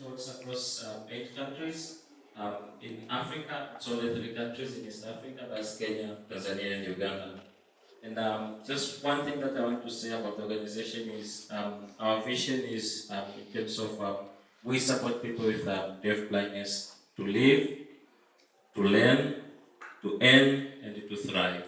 works across 8 countries. In Africa, it's only 3 countries in East Africa, that's Kenya, Tanzania, and Uganda. And just one thing that I want to say about the organization is our vision is in terms of we support people with deaf blindness to live, to learn, to earn, and to thrive.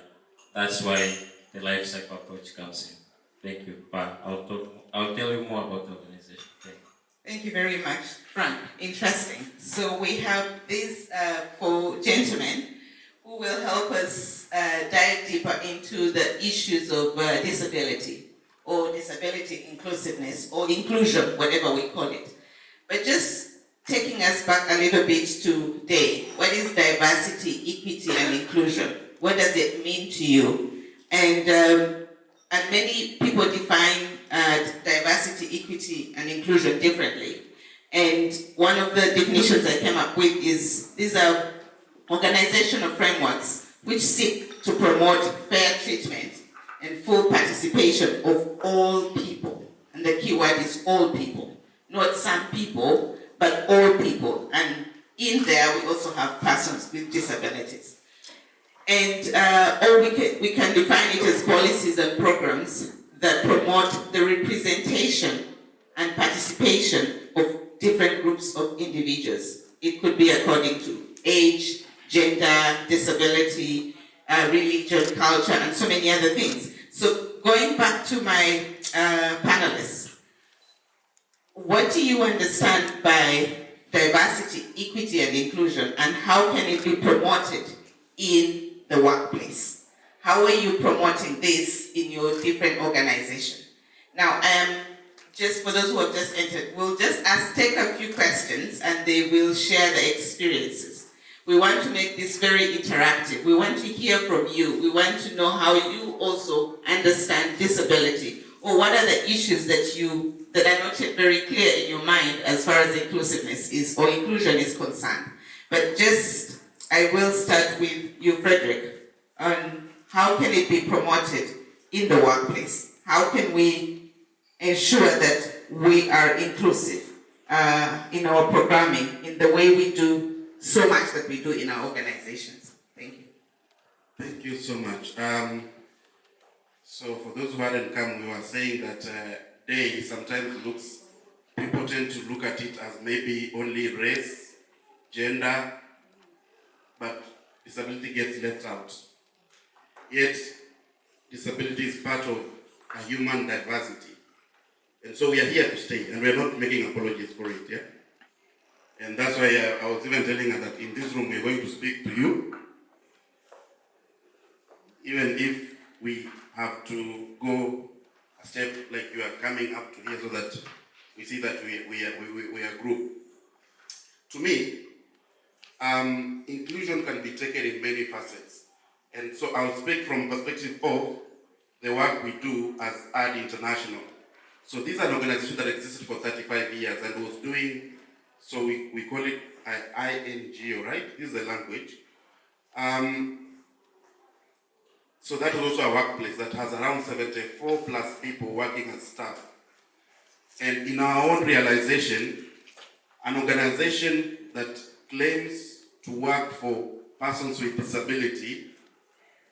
That's why the life cycle approach comes in. Thank you. I'll tell you more about the organization. Thank you. Thank you very much, Frank. Interesting. So we have these 4 gentlemen who will help us dive deeper into the issues of disability or disability inclusiveness or inclusion, whatever we call it. But just taking us back a little bit to today, what is diversity, equity, and inclusion? What does it mean to you? And many people define diversity, equity, and inclusion differently. And one of the definitions I came up with is these are organizational frameworks which seek to promote fair treatment and full participation of all people. And the key word is all people, not some people, but all people. And in there, we also have persons with disabilities. And or we can define it as policies and programs that promote the representation and participation of different groups of individuals. It could be according to age, gender, disability, religion, culture, and so many other things. So going back to my panelists, what do you understand by diversity, equity, and inclusion, and how can it be promoted in the workplace? How are you promoting this in your different organization? Now, just for those who have just entered, we'll just take a few questions and they will share their experiences. We want to make this very interactive. We want to hear from you. We want to know how you also understand disability, or what are the issues that are not yet very clear in your mind as far as inclusiveness is or inclusion is concerned. But just, I will start with you, Frederick, on how can it be promoted in the workplace? How can we ensure that we are inclusive in our programming, in the way we do so much that we do in our organizations? Thank you. Thank you so much. So for those who hadn't come, we were saying that day sometimes people tend to look at it as maybe only race, gender, but disability gets left out. Yet, disability is part of a human diversity. And so we are here to stay, and we are not making apologies for it, yeah? And that's why I was even telling her that in this room we're going to speak to you, even if we have to go a step like you are coming up to here so that we see that we are a group. To me, inclusion can be taken in many facets. And so I'll speak from perspective of the work we do as AD International. So this is an organization that existed for 35 years and was doing, so we call it INGO, right? This is the language. So that is also a workplace that has around 74 plus people working as staff. And in our own realization, an organization that claims to work for persons with disability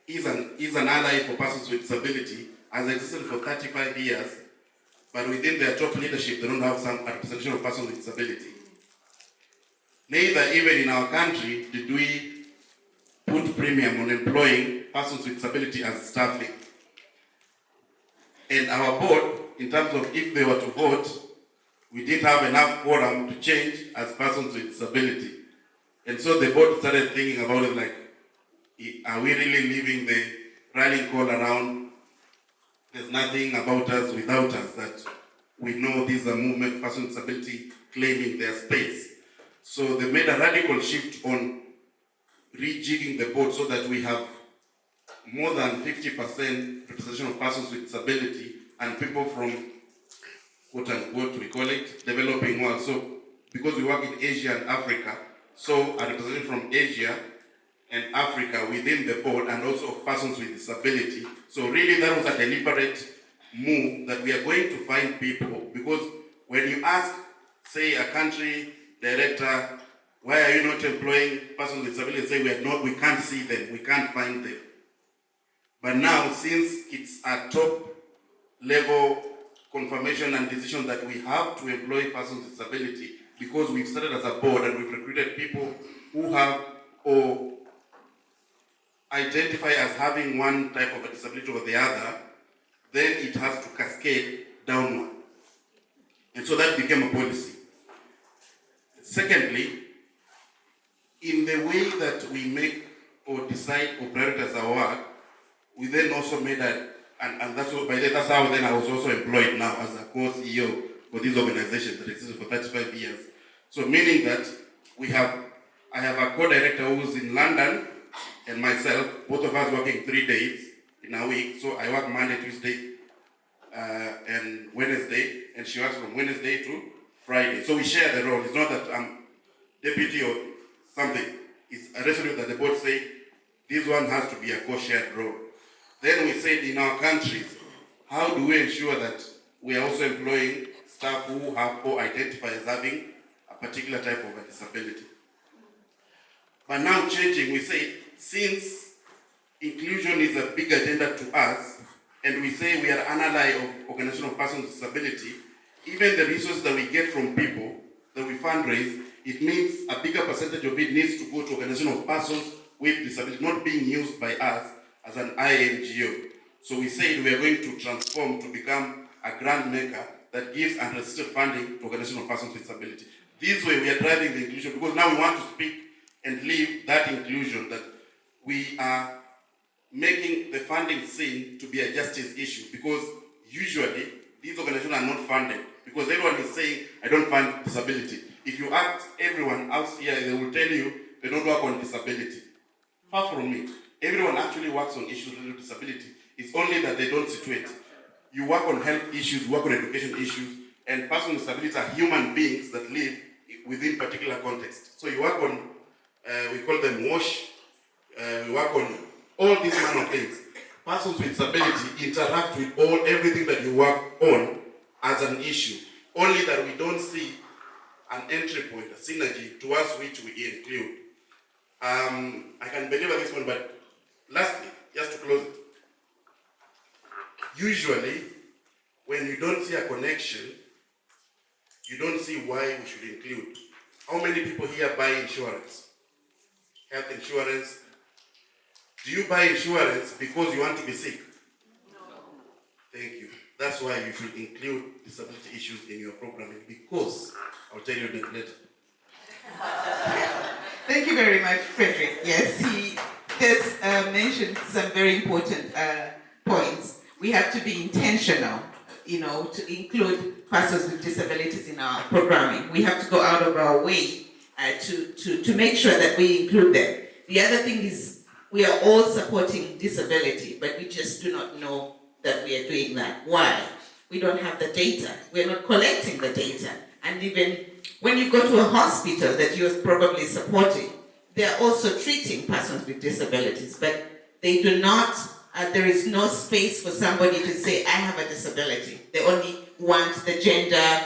is an ally for persons with disability, has existed for 35 years, but within their top leadership, they don't have some representation of persons with disability. Neither even in our country did we put premium on employing persons with disability as staffing. And our board, in terms of if they were to vote, we didn't have enough quorum to change as persons with disability. And so the board started thinking about it like, are we really leaving the rallying call around, there's nothing about us without us, that we know this is a movement, persons with disability claiming their space. So they made a radical shift on rejigging the board so that we have more than 50% representation of persons with disability and people from, quote unquote, we call it, developing world. So because we work in Asia and Africa, so a representative from Asia and Africa within the board, and also of persons with disability. So really that was a deliberate move that we are going to find people, because when you ask say a country director, why are you not employing persons with disabilities? Say we can't see them, we can't find them. But now, since it's a top level confirmation and decision that we have to employ persons with disability, because we've started as a board and we've recruited people who have or identify as having one type of a disability or the other, then it has to cascade downward. And so that became a policy. Secondly, in the way that we make or decide or prioritize our work, we then also made and that's how then I was also employed now as a co-CEO for this organization that existed for 35 years. So meaning that I have a co-director who's in London and myself, both of us working 3 days in a week. So I work Monday, Tuesday, and Wednesday, and she works from Wednesday to Friday. So we share the role. It's not that I'm deputy or something. It's a resolution that the board say this one has to be a co-shared role. Then we said in our countries, how do we ensure that we are also employing staff who have or identify as having a particular type of a disability? But now changing, we say, since inclusion is a big agenda to us, and we say we are an ally of organization of persons with disability, even the resources that we get from people that we fundraise, it means a bigger percentage of it needs to go to organization of persons with disability, not being used by us as an INGO. So we said we are going to transform to become a grant maker that gives unrestricted funding to organization of persons with disability. This way we are driving the inclusion, because now we want to speak and live that inclusion, that we are making the funding seen to be a justice issue, because usually these organizations are not funded, because everyone is saying, I don't fund disability. If you ask everyone out here, they will tell you they don't work on disability. Far from it. Everyone actually works on issues related to disability. It's only that they don't situate. You work on health issues, work on education issues, and persons with disabilities are human beings that live within particular context. So you work on, we call them WASH, we work on all these kind of things. Persons with disability interact with everything that you work on as an issue. Only that we don't see an entry point, a synergy to us which we include. I can deliver this one, but lastly, just to close it. Usually, when you don't see a connection, you don't see why we should include. How many people here buy insurance? Health insurance? Do you buy insurance because you want to be sick? No. Thank you. That's why you should include disability issues in your programming, because I'll tell you that later. Thank you very much, Frederick. Yes, he has mentioned some very important points. We have to be intentional, to include persons with disabilities in our programming. We have to go out of our way to make sure that we include them. The other thing is, we are all supporting disability, but we just do not know that we are doing that. Why? We don't have the data. We're not collecting the data. And even when you go to a hospital that you're probably supporting, they're also treating persons with disabilities, but they do not, there is no space for somebody to say, I have a disability. They only want the gender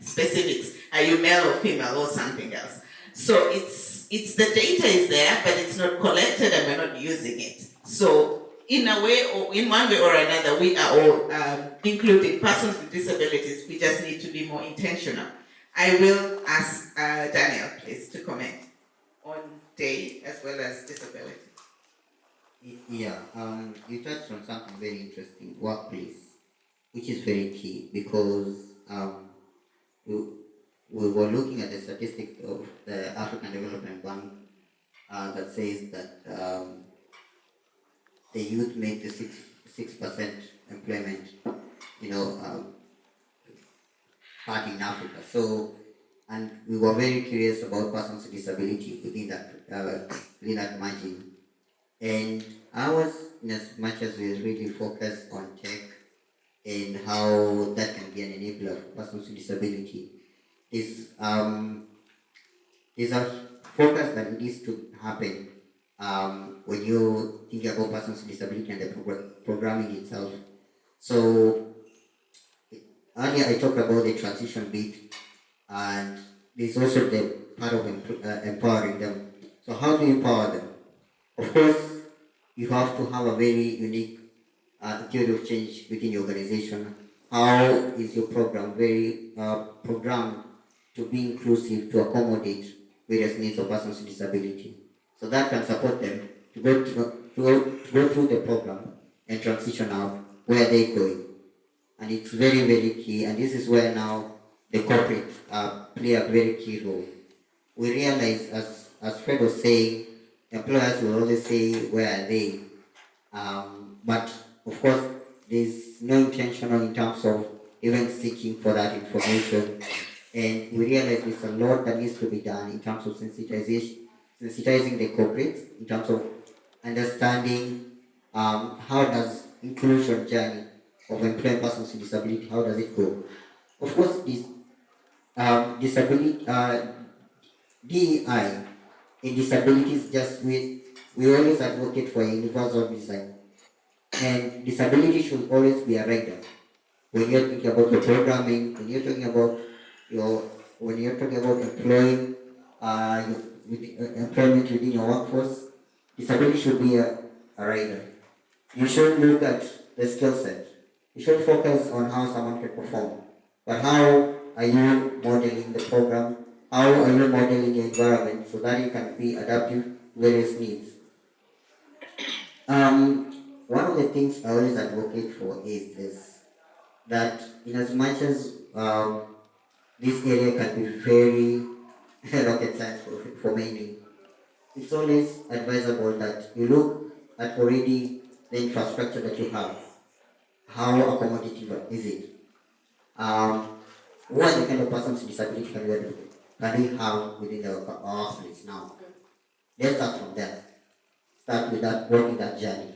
specifics. Are you male or female or something else? So it's the data is there, but it's not collected and we're not using it. So in a way, or in one way or another, we are all including persons with disabilities. We just need to be more intentional. I will ask Daniel, please, to comment on DEI as well as disability. Yeah, you touched on something very interesting, workplace, which is very key, because we were looking at the statistics of the African Development Bank that says that the youth make the 6% employment, part in Africa. So, and we were very curious about persons with disability within that margin. And I was, in as much as we really focused on tech and how that can be an enabler for persons with disability, there's a focus that needs to happen when you think about persons with disability and the programming itself. So earlier I talked about the transition bit, and there's also the part of empowering them. So how do you empower them? Of course, you have to have a very unique theory of change within your organization. How is your program very programmed to be inclusive, to accommodate various needs of persons with disability? So that can support them to go through the program and transition out where they're going. And it's very, very key. And this is where now the corporate play a very key role. We realize, as Fred was saying, employers will always say, where are they? But of course, there's no intentional in terms of even seeking for that information. And we realize there's a lot that needs to be done in terms of sensitizing the corporates, in terms of understanding how does inclusion journey of employing persons with disability, how does it go? Of course, this disability, DEI in disabilities, just we always advocate for a universal design. And disability should always be a rider. When you're thinking about your programming, when you're talking about employing employment within your workforce, disability should be a rider. You should look at the skill set. You should focus on how someone can perform. But how are you modeling the program? How are you modeling the environment so that you can be adaptive to various needs? One of the things I always advocate for is this, that in as much as this area can be very rocket science for many, it's always advisable that you look at already the infrastructure that you have. How accommodative is it? What are the kind of persons with disability can we have within our place now? Let's start from there. Start with that, working that journey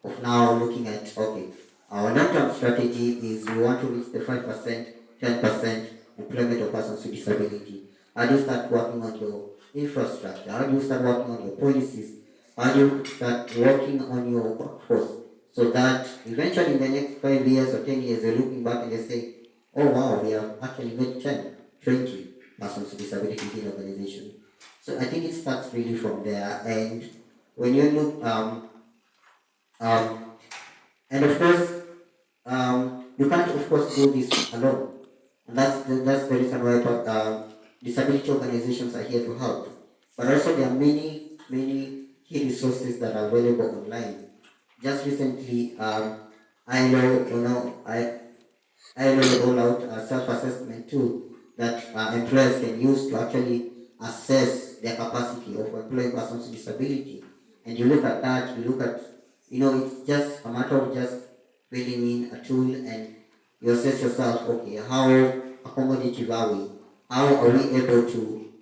of now looking at, okay, our long-term strategy is we want to reach the 5%, 10% employment of persons with disability. How do you start working on your infrastructure? How do you start working on your policies? How do you start working on your workforce? So that eventually in the next 5 years or 10 years, they're looking back and they say, oh wow, we have actually made 10, 20 persons with disability in the organization. So I think it starts really from there. And when you look, and of course, you can't of course do this alone. And that's the reason why disability organizations are here to help. But also there are many key resources that are available online. Just recently, I roll out a self-assessment tool that employers can use to actually assess their capacity of employing persons with disability. And you look at that, it's just a matter of just filling in a tool and you assess yourself, okay, how accommodative are we? How are we able to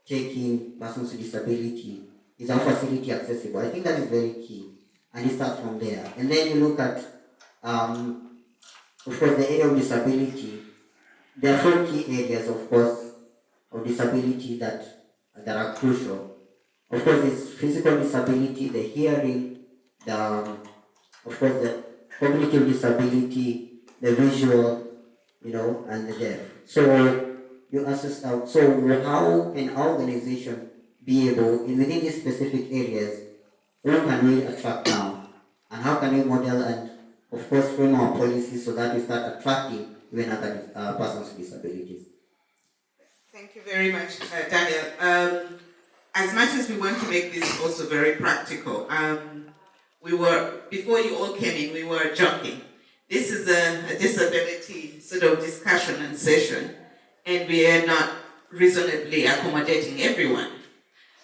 take in persons with disability? Is our facility accessible? I think that is very key. And it starts from there. And then you look at, of course, the area of disability. There are 4 key areas, of course, of disability that are crucial. Of course, it's physical disability, the hearing, of course, the cognitive disability, the visual, and the deaf. So you assess out. So how can our organization be able, within these specific areas, who can we attract now? And how can we model and, of course, frame our policies so that we start attracting even other persons with disabilities? Thank you very much, Daniel. As much as we want to make this also very practical, before you all came in, we were joking. This is a disability sort of discussion and session, and we are not reasonably accommodating everyone.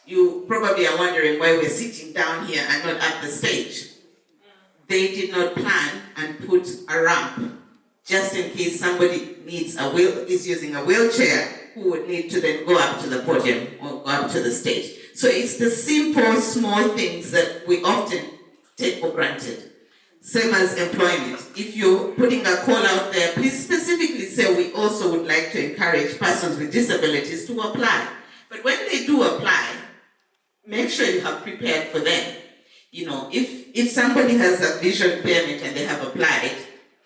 You probably are wondering why we're sitting down here and not at the stage. They did not plan and put a ramp just in case somebody is using a wheelchair who would need to then go up to the podium or go up to the stage. So it's the simple, small things that we often take for granted. Same as employment. If you're putting a call out there, please specifically say we also would like to encourage persons with disabilities to apply. But when they do apply, make sure you have prepared for them. If somebody has a visual impairment and they have applied,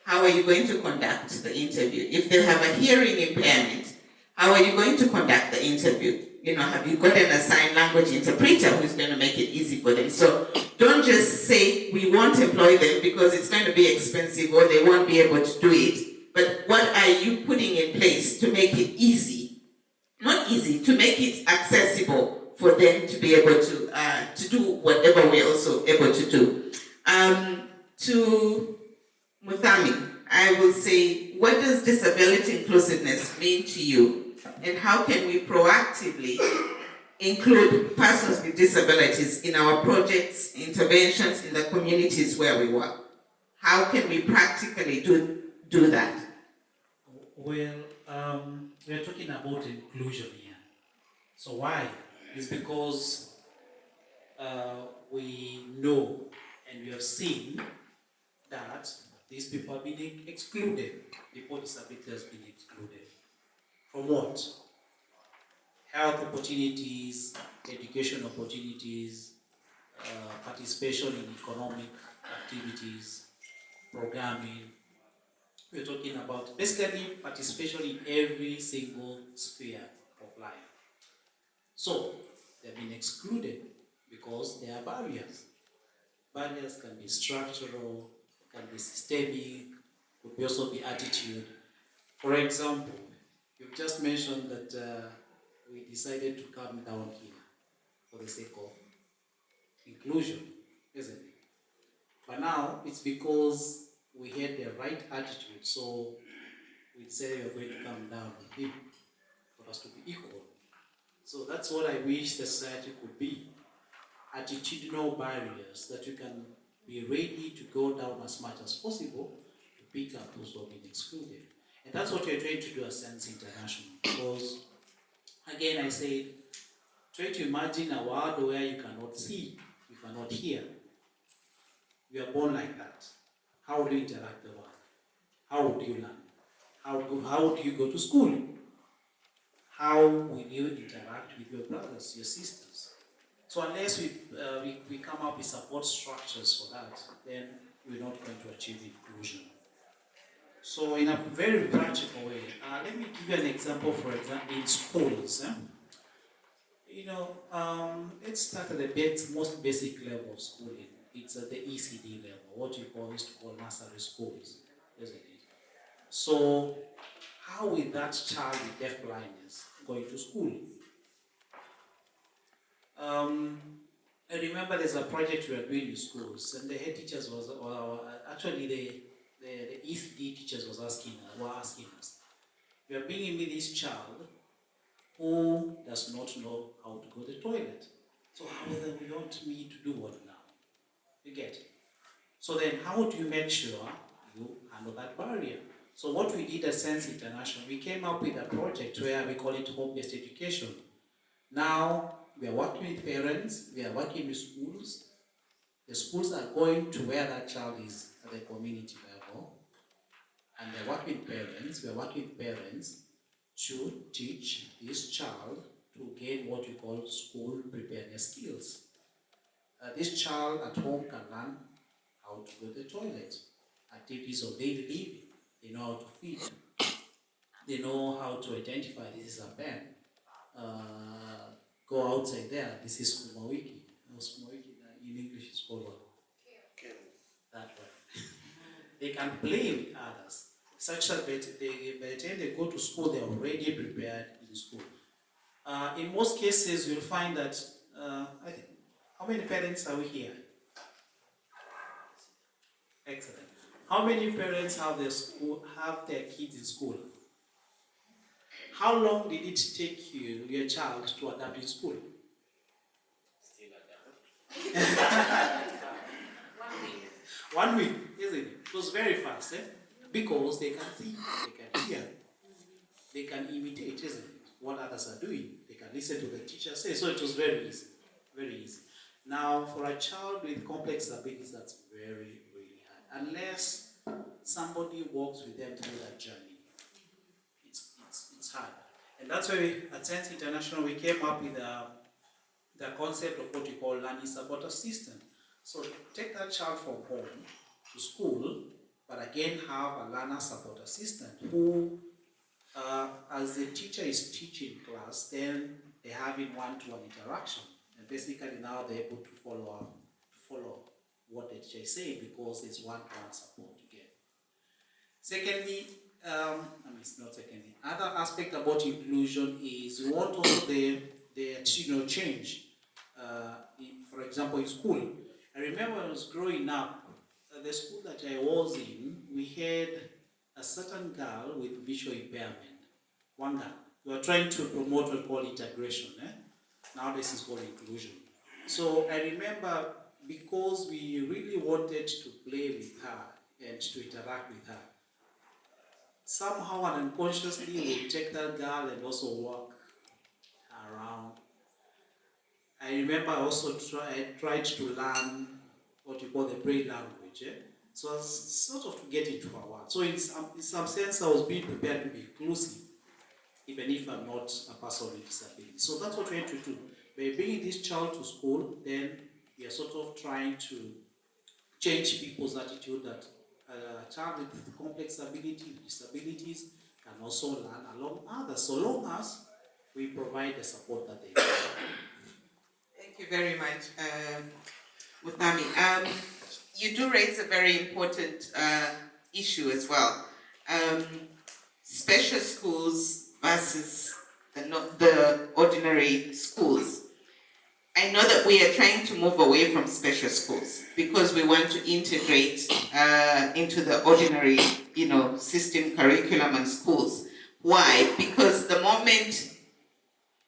how are you going to conduct the interview? If they have a hearing impairment, How are you going to conduct the interview? Have you got an assigned language interpreter who's going to make it easy for them? So don't just say we won't employ them because it's going to be expensive or they won't be able to do it. But what are you putting in place to make it easy? Not easy, to make it accessible for them to be able to do whatever we're also able to do. To Muthami, I will say, what does disability inclusiveness mean to you? And how can we proactively include persons with disabilities in our projects, interventions in the communities where we work? How can we practically do that? Well, we're talking about inclusion here. So why? It's because we know and we have seen that these people are being excluded. People with disabilities have been excluded. From what? Health opportunities, education opportunities, participation in economic activities, programming. We're talking about basically participation in every single sphere of life. So, they've been excluded because there are barriers. Barriers can be structural, can be systemic, could also be attitude. For example, you've just mentioned that we decided to come down here for the sake of inclusion, isn't it? But now it's because we had the right attitude, so we decided we are going to come down with him for us to be equal. So that's what I wish the society could be. Attitudinal barriers that you can be ready to go down as much as possible to pick up those who have been excluded. And that's what we're trying to do at Sense International. Because, again, I said, try to imagine a world where you cannot see, you cannot hear. We are born like that. How would you interact with the world? How would you learn? How would you go to school? How will you interact with your brothers, your sisters? So unless we come up with support structures for that, then we're not going to achieve inclusion. So in a very practical way, let me give you an example, for example, in schools. Let's start at the most basic level of schooling. It's at the ECD level, what you used to call nursery schools, isn't it? So how will that child with deaf blindness going to school? I remember there's a project we were doing in schools, and the head teachers actually the ECD teachers were asking us, we are bringing me this child who does not know how to go to the toilet. So how will you want me to do what now? You get it? So then how do you make sure you handle that barrier? So what we did at Sense International, we came up with a project where we call it home-based education. Now we are working with parents, we are working with schools. The schools are going to where that child is at the community level. And they're working with parents, we are working with parents to teach this child to gain what we call school preparedness skills. This child at home can learn how to go to the toilet, activities of daily living. They know how to feed. They know how to identify this is a pen. Go outside there, this is Skumawiki. Skumawiki in English is called what? That one. They can play with others, such that by the time they go to school, they're already prepared in school. In most cases, you'll find that, how many parents are we here? Excellent. How many parents have their kids in school? How long did it take your child to adapt in school? Still adapt. 1 week, isn't it? It was very fast, because they can see, they can hear, they can imitate, isn't it? What others are doing. They can listen to the teacher say. So it was very easy, very easy. Now, for a child with complex abilities, that's very, really hard. Unless somebody walks with them through that journey, it's hard. And that's why at Sense International, we came up with the concept of what we call learning support assistant. So take that child from home to school, but again have a learner support assistant who as the teacher is teaching class, then they're having one-to-one interaction, and basically now they're able to follow what the teacher is saying because there's one-to-one support again. Secondly, it's not secondly. Other aspect about inclusion is we want also the change. For example, in school, I remember when I was growing up, the school that I was in, we had a certain girl with visual impairment. One girl. We were trying to promote what we call integration. Nowadays it's called inclusion. So I remember because we really wanted to play with her and to interact with her, somehow and unconsciously we take that girl and also walk around. I remember I also tried to learn what you call the brain language. So sort of to get into her world. So in some sense I was being prepared to be inclusive, even if I'm not a person with disability. So that's what we're trying to do. By bringing this child to school, then we are sort of trying to change people's attitude that a child with complex disabilities can also learn along others, so long as we provide the support that they need. Thank you very much, Muthami. You do raise a very important issue as well. Special schools versus the ordinary schools. I know that we are trying to move away from special schools because we want to integrate into the ordinary, system, curriculum, and schools. Why? Because the moment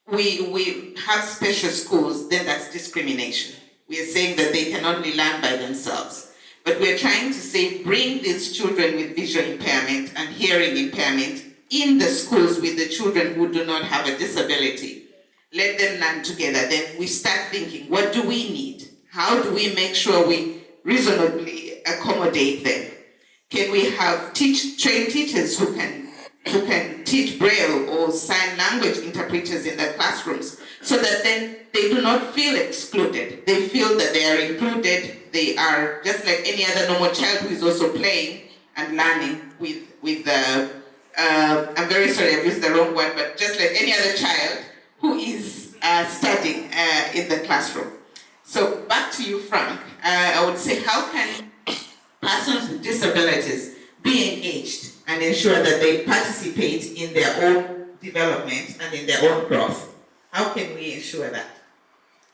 we have special schools, then that's discrimination. We are saying that they can only learn by themselves. But we are trying to say, bring these children with visual impairment and hearing impairment in the schools with the children who do not have a disability. Let them learn together. Then we start thinking, what do we need? How do we make sure we reasonably accommodate them? Can we have trained teachers who can teach Braille or sign language interpreters in their classrooms so that then they do not feel excluded? They feel that they are included. They are just like any other normal child who is also playing and learning with I'm very sorry, I've used the wrong word, but just like any other child who is studying in the classroom. So back to you, Frank. I would say, how can persons with disabilities be engaged and ensure that they participate in their own development and in their own growth? How can we ensure that?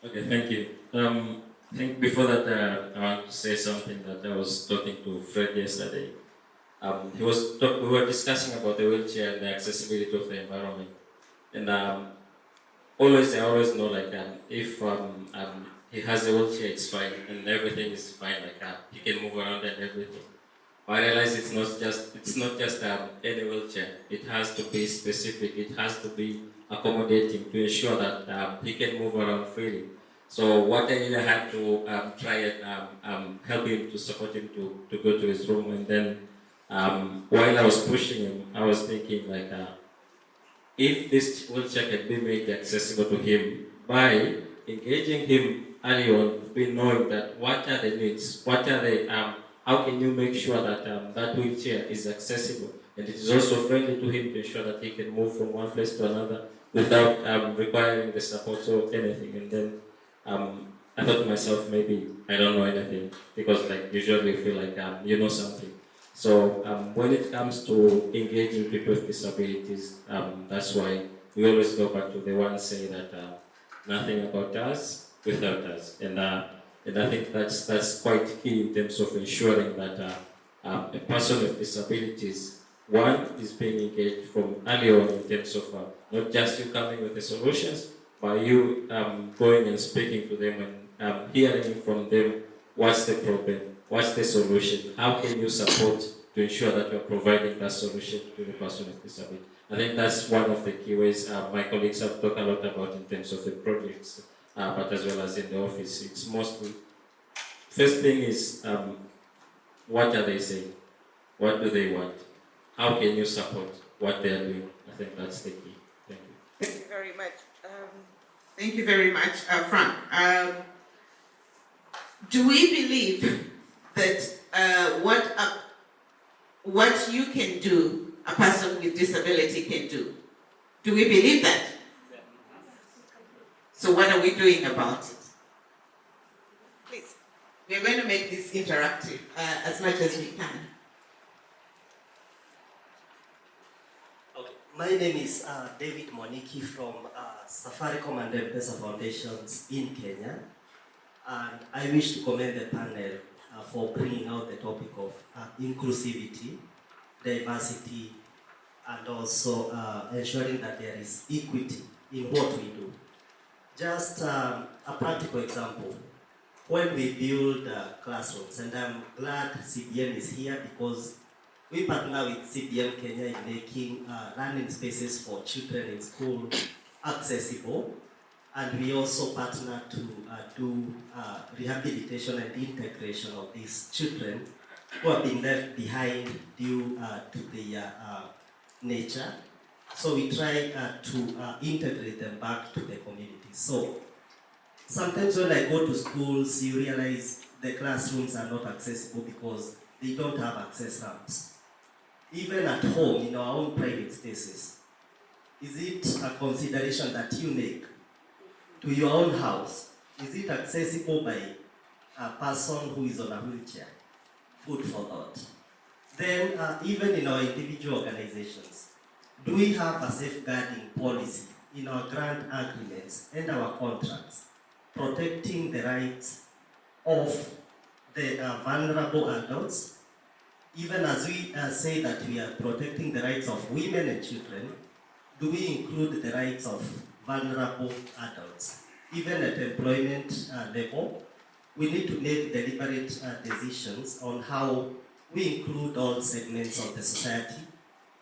Okay, thank you. I think before that, I want to say something that I was talking to Fred yesterday. We were discussing about the wheelchair and the accessibility of the environment. And I always know, like, if he has a wheelchair, it's fine, and everything is fine, like he can move around and everything. But I realize it's not just any wheelchair. It has to be specific. It has to be accommodating to ensure that he can move around freely. So what I really had to try and help him, to support him to go to his room, and then while I was pushing him, I was thinking, like, if this wheelchair can be made accessible to him by engaging him early on, be knowing that what are the needs, what are the how can you make sure that that wheelchair is accessible and it is also friendly to him, to ensure that he can move from one place to another without requiring the support or anything. And then I thought to myself, maybe I don't know anything, because like usually you feel like you know something. So when it comes to engaging people with disabilities, that's why we always go back to the one saying that nothing about us without us. And I think that's quite key in terms of ensuring that a person with disabilities, one, is being engaged from early on in terms of not just you coming with the solutions, but you going and speaking to them and hearing from them what's the problem, what's the solution, how can you support to ensure that you're providing that solution to the person with disability. I think that's one of the key ways my colleagues have talked a lot about in terms of the projects, but as well as in the office. It's mostly, first thing is, what are they saying? What do they want? How can you support what they are doing? I think that's the key. Thank you. Thank you very much. Thank you very much, Frank. Do we believe that what you can do a person with disability can do. Do we believe that? So what are we doing about it? Please, we're going to make this interactive as much as we can. Okay. My name is David Moniki from Safaricom and M-Pesa Foundations in Kenya, and I wish to commend the panel for bringing out the topic of inclusivity, diversity, and also ensuring that there is equity in what we do. Just a practical example. When we build classrooms, and I'm glad CBN is here because we partner with CBN Kenya in making learning spaces for children in school accessible, and we also partner to do rehabilitation and integration of these children who have been left behind due to their nature. So we try to integrate them back to the community. So sometimes when I go to schools, you realize the classrooms are not accessible because they don't have access ramps. Even at home, in our own private spaces, is it a consideration that you make to your own house? Is it accessible by a person who is on a wheelchair? Food for thought. Then, even in our individual organizations, do we have a safeguarding policy in our grant agreements and our contracts protecting the rights of the vulnerable adults? Even as we say that we are protecting the rights of women and children, do we include the rights of vulnerable adults? Even at employment level, we need to make deliberate decisions on how we include all segments of the society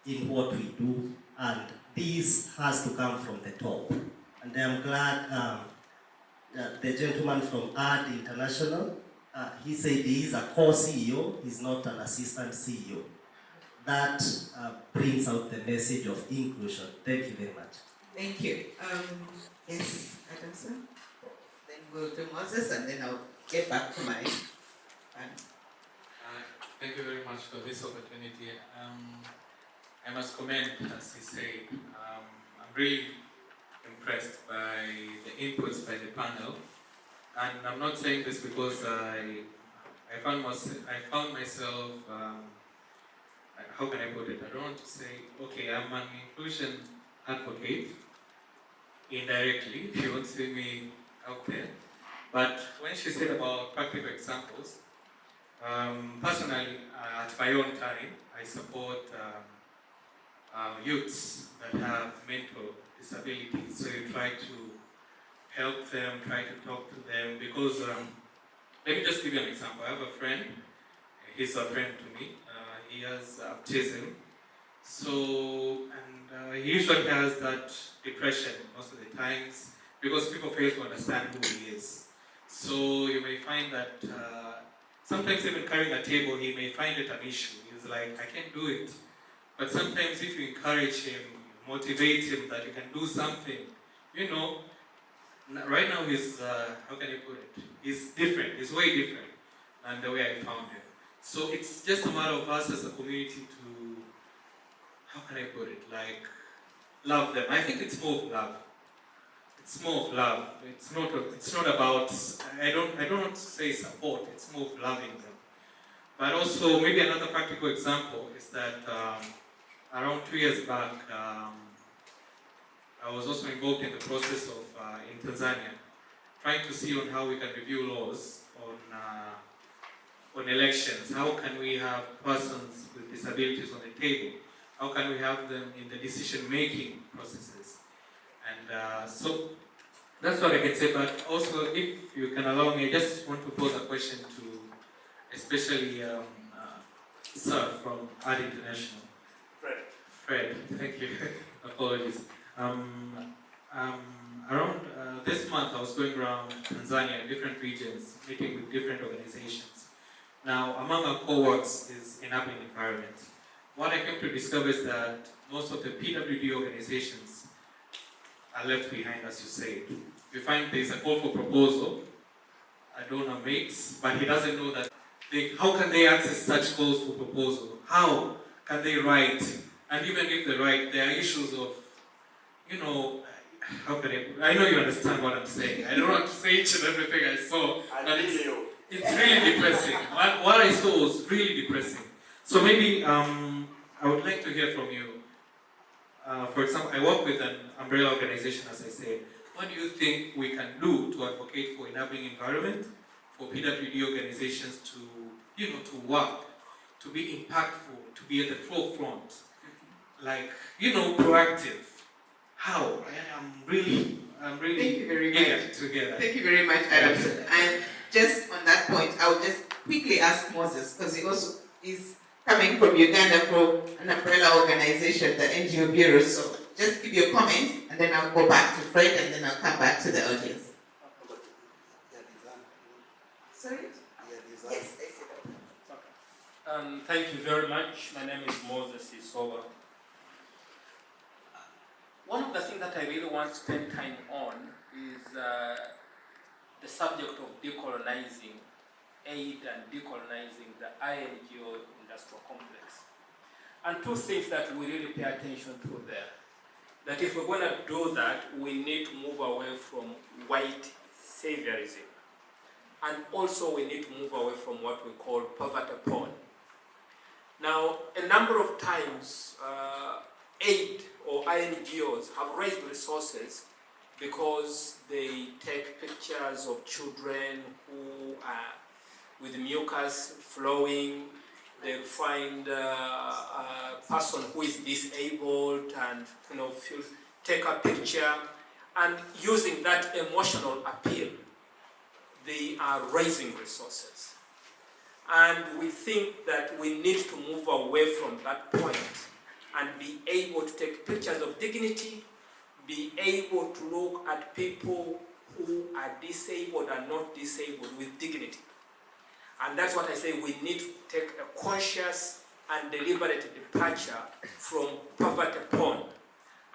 in what we do, and this has to come from the top. And I'm glad that the gentleman from AD International, he said he is a co-CEO, he's not an assistant CEO. That brings out the message of inclusion. Thank you very much. Thank you. Yes, Adamson? Then we'll do Moses, and then I'll get back to my Thank you very much for this opportunity. I must comment, as he said, I'm really impressed by the inputs by the panel, and I'm not saying this because I found myself, how can I put it? I don't want to say, okay, I'm an inclusion advocate, indirectly, if you won't see me out there. But when she said about practical examples, personally, at my own time, I support youths that have mental disabilities. So you try to help them, try to talk to them, because let me just give you an example. I have a friend, he's a friend to me, he has autism. So, and he usually has that depression most of the times because people fail to understand who he is. So you may find that sometimes even carrying a table, he may find it an issue. He's like, I can't do it. But sometimes if you encourage him, motivate him that you can do something, you know, right now he's, how can I put it? He's different, he's way different than the way I found him. So it's just a matter of us as a community to, how can I put it, like, love them. I think it's more of love. It's more of love. It's not about, I don't want to say support, it's more of loving them. But also, maybe another practical example is that around 2 years back, I was also involved in the process of, in Tanzania, trying to see on how we can review laws on elections. How can we have persons with disabilities on the table? How can we have them in the decision-making processes? And so that's what I can say. But also, if you can allow me, I just want to pose a question to, especially Sir from AD International. Fred, thank you. Apologies. Around this month, I was going around Tanzania in different regions, meeting with different organizations. Now, among our co-works is enabling environment. What I came to discover is that most of the PWD organizations are left behind, as you said. You find there's a call for proposal, a donor makes, but he doesn't know that how can they access such calls for proposal? How can they write And even if they're right, there are issues of, you know, how can I know you understand what I'm saying. I don't want to say each and everything I saw, but it's really depressing. What I saw was really depressing. So maybe I would like to hear from you. For example, I work with an umbrella organization, as I said. What do you think we can do to advocate for enabling environment for PWD organizations to, you know, to work, to be impactful, to be at the forefront, like, you know, proactive? How? I'm really Thank you very eager much. to hear that. Thank you very much, Adamson. And just on that point, I'll just quickly ask Moses, because he also is coming from Uganda from an umbrella organization, the NGO Bureau. So just give you a comment, and then I'll go back to Fred, and then I'll come back to the audience. Sorry? Yes, I see that. Thank you very much. My name is Moses Isoba. One of the things that I really want to spend time on is the subject of decolonizing aid and decolonizing the INGO industrial complex. And two things that we really pay attention to there. That if we're going to do that, we need to move away from white saviorism. And also we need to move away from what we call poverty porn. Now, a number of times, aid or INGOs have raised resources because they take pictures of children who are with mucus flowing. They find a person who is disabled and, you know, take a picture, and using that emotional appeal, they are raising resources. And we think that we need to move away from that point and be able to take pictures of dignity, be able to look at people who are disabled and not disabled with dignity. And that's what I say, we need to take a conscious and deliberate departure from poverty porn.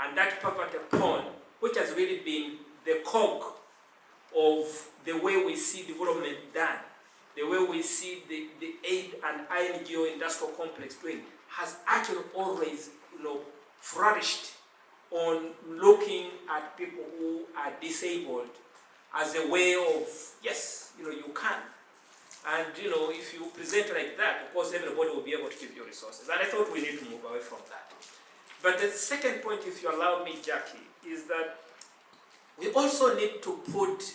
And that poverty porn, which has really been the cog of the way we see development done, the way we see the aid and INGO industrial complex doing, has actually always, you know, flourished on looking at people who are disabled as a way of, yes, you know, you can. And, you know, if you present like that, of course, everybody will be able to give you resources. And I thought we need to move away from that. But the second point, if you allow me, Jackie, is that we also need to put,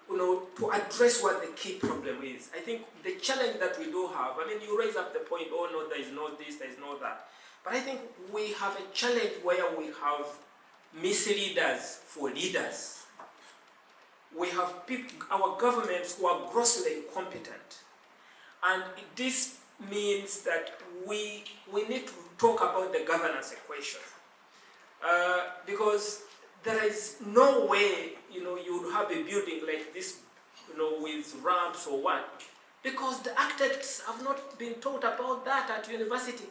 you know, to address what the key problem is. I think the challenge that we do have, I mean, you raise up the point, oh no, there is no this, there is no that. But I think we have a challenge where we have misleaders for leaders. We have people, our governments who are grossly incompetent. And this means that we need to talk about the governance equation. Because there is no way, you know, you would have a building like this, you know, with ramps or what, because the architects have not been taught about that at university.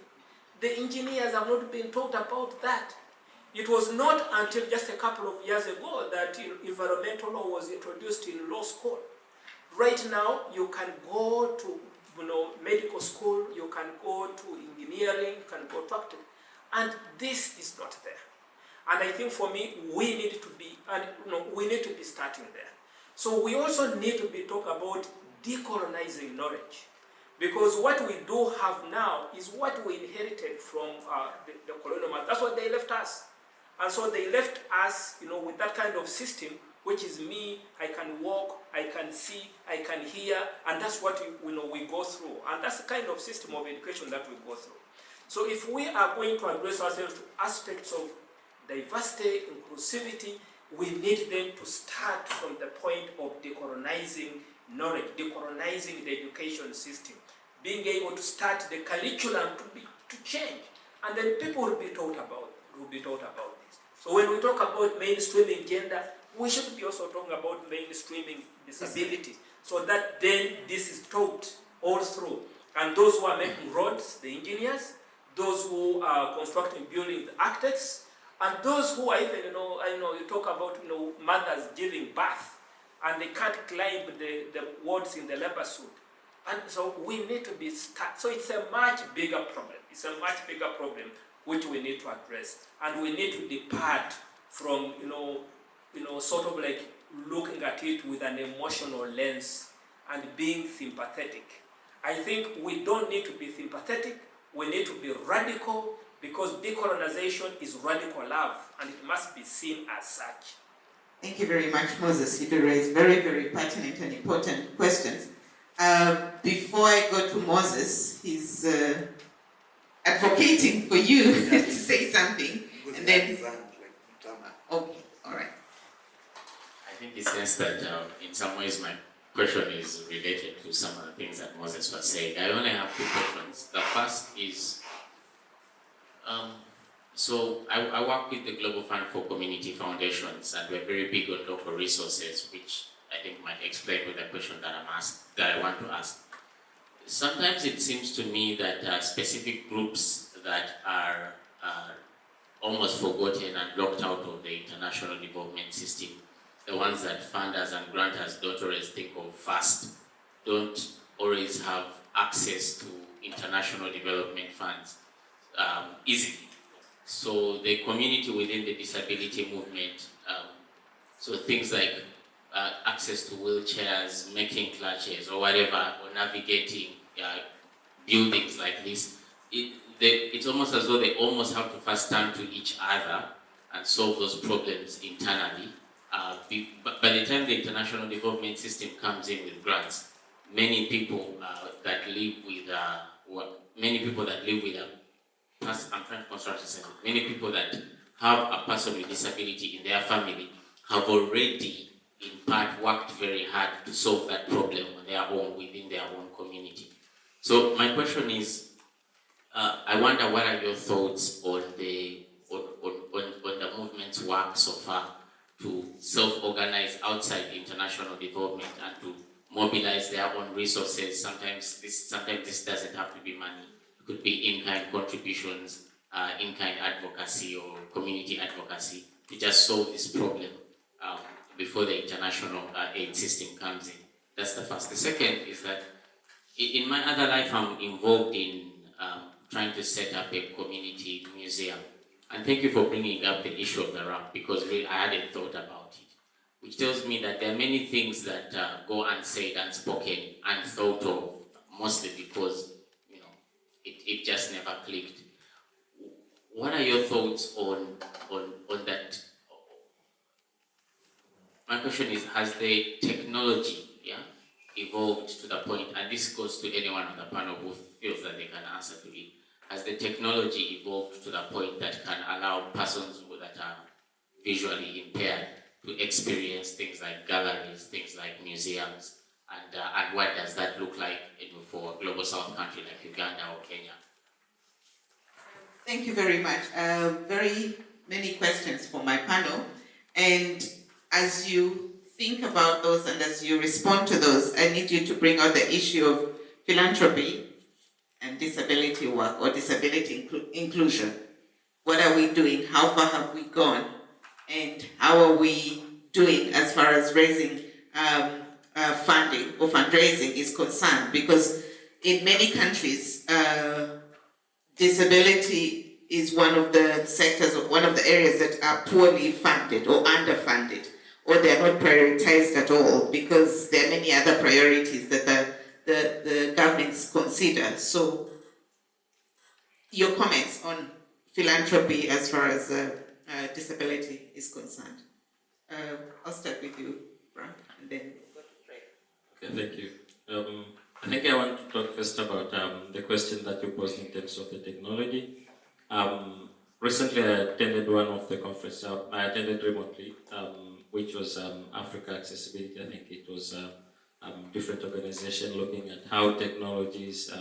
The engineers have not been taught about that. It was not until just a couple of years ago that environmental law was introduced in law school. Right now, you can go to, you know, medical school, you can go to engineering, you can go to acting, and this is not there. And I think for me, we need to be, and you know, we need to be starting there. So we also need to be talking about decolonizing knowledge, because what we do have now is what we inherited from the colonial masters. That's what they left us, and so they left us, you know, with that kind of system, which is me. I can walk, I can see, I can hear, and that's what we go through, and that's the kind of system of education that we go through. So if we are going to address ourselves to aspects of diversity, inclusivity, we need them to start from the point of decolonizing knowledge, decolonizing the education system, being able to start the curriculum to change, and then people will be taught about this. So when we talk about mainstreaming gender, we should be also talking about mainstreaming disability, so that then this is taught all through. And those who are making roads, the engineers, those who are constructing buildings, the architects, and those who are even, you talk about, mothers giving birth, and they can't climb the wards in the labor suit. And so we need to be so it's a much bigger problem. It's a much bigger problem which we need to address, and we need to depart from sort of like looking at it with an emotional lens and being sympathetic. I think we don't need to be sympathetic. We need to be radical, because decolonization is radical love, and it must be seen as such. Thank you very much, Moses. You raised very, very pertinent and important questions. Before I go to Moses, he's advocating for you to say something, and then. Okay, all right. I think it says that in some ways my question is related to some of the things that Moses was saying. I only have two questions. The first is, so I work with the Global Fund for Community Foundations, and we're very big on local resources, which I think might explain with the question that I want to ask. Sometimes it seems to me that specific groups that are almost forgotten and locked out of the international development system, the ones that funders and grantors don't always think of first, don't always have access to international development funds easily. So the community within the disability movement, so things like access to wheelchairs, making clutches or whatever, or navigating buildings like this, it's almost as though they almost have to first turn to each other and solve those problems internally. But by the time the international development system comes in with grants, many people that live with I'm trying to construct a sentence. Many people that have a person with disability in their family have already, in part, worked very hard to solve that problem on their own, within their own community. So my question is, I wonder what are your thoughts on the movement's work so far to self-organize outside international development and to mobilize their own resources. Sometimes this doesn't have to be money. It could be in-kind contributions, in-kind advocacy or community advocacy to just solve this problem before the international aid system comes in. That's the first. The second is that in my other life, I'm involved in trying to set up a community museum. And thank you for bringing up the issue of the ramp, because really I hadn't thought about it. Which tells me that there are many things that go unsaid, unspoken, unthought of, mostly because it just never clicked. What are your thoughts on that? My question is, has the technology evolved to the point, and this goes to anyone on the panel who feels that they can answer to it, has the technology evolved to the point that can allow persons that are visually impaired to experience things like galleries, things like museums, and what does that look like for a global south country like Uganda or Kenya? Thank you very much. Very many questions for my panel. And as you think about those and as you respond to those, I need you to bring out the issue of philanthropy and disability work or disability inclusion. What are we doing? How far have we gone? And how are we doing as far as raising funding or fundraising is concerned? Because in many countries, disability is one of the sectors or one of the areas that are poorly funded or underfunded, or they're not prioritized at all because there are many other priorities that the governments consider. So your comments on philanthropy as far as disability is concerned. I'll start with you, Frank, and then we'll go to Fred. Okay, thank you. I think I want to talk first about the question that you posed in terms of the technology. Recently, I attended one of the conferences. I attended remotely, which was Africa Accessibility. I think it was different organization looking at how technology is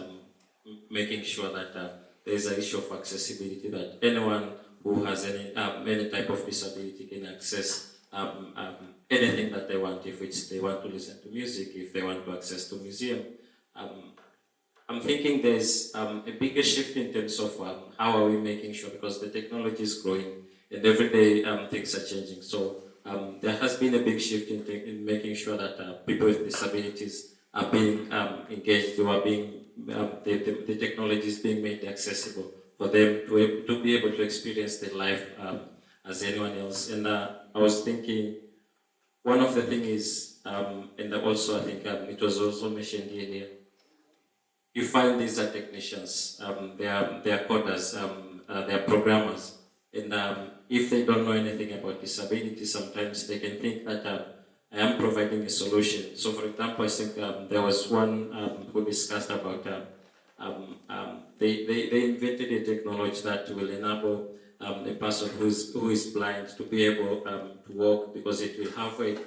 making sure that there is an issue of accessibility, that anyone who has any type of disability can access anything that they want. If they want to listen to music, if they want to access to museum. I'm thinking there's a bigger shift in terms of how are we making sure, because the technology is growing and every day things are changing. So there has been a big shift in making sure that people with disabilities are being engaged, or are being the technology is being made accessible for them to be able to experience their life as anyone else. And I was thinking, one of the things is, and also I think it was also mentioned earlier, you find these are technicians, they are coders, they are programmers, and if they don't know anything about disability, sometimes they can think that I am providing a solution. So, for example, I think there was one who discussed about they invented a technology that will enable a person who is blind to be able to walk, because it will have a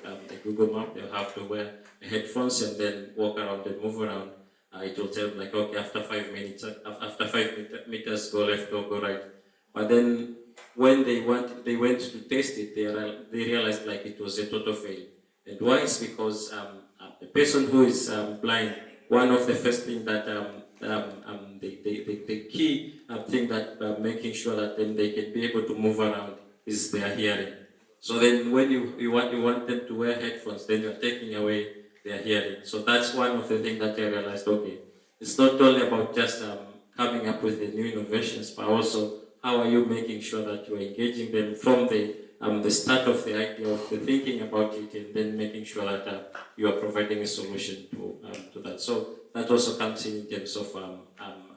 Google map. They'll have to wear headphones and then walk around and move around. It will tell them like, okay, after 5 minutes, after 5 meters, go left or go right. But then when they went to test it, they realized like it was a total fail. And why? Is because a person who is blind, one of the first thing that the key thing that making sure that then they can be able to move around is their hearing. So then when you want them to wear headphones, then you're taking away their hearing. So that's one of the things that I realized, okay, it's not only about just coming up with the new innovations, but also how are you making sure that you're engaging them from the start of the idea of the thinking about it, and then making sure that you are providing a solution to that. So that also comes in terms of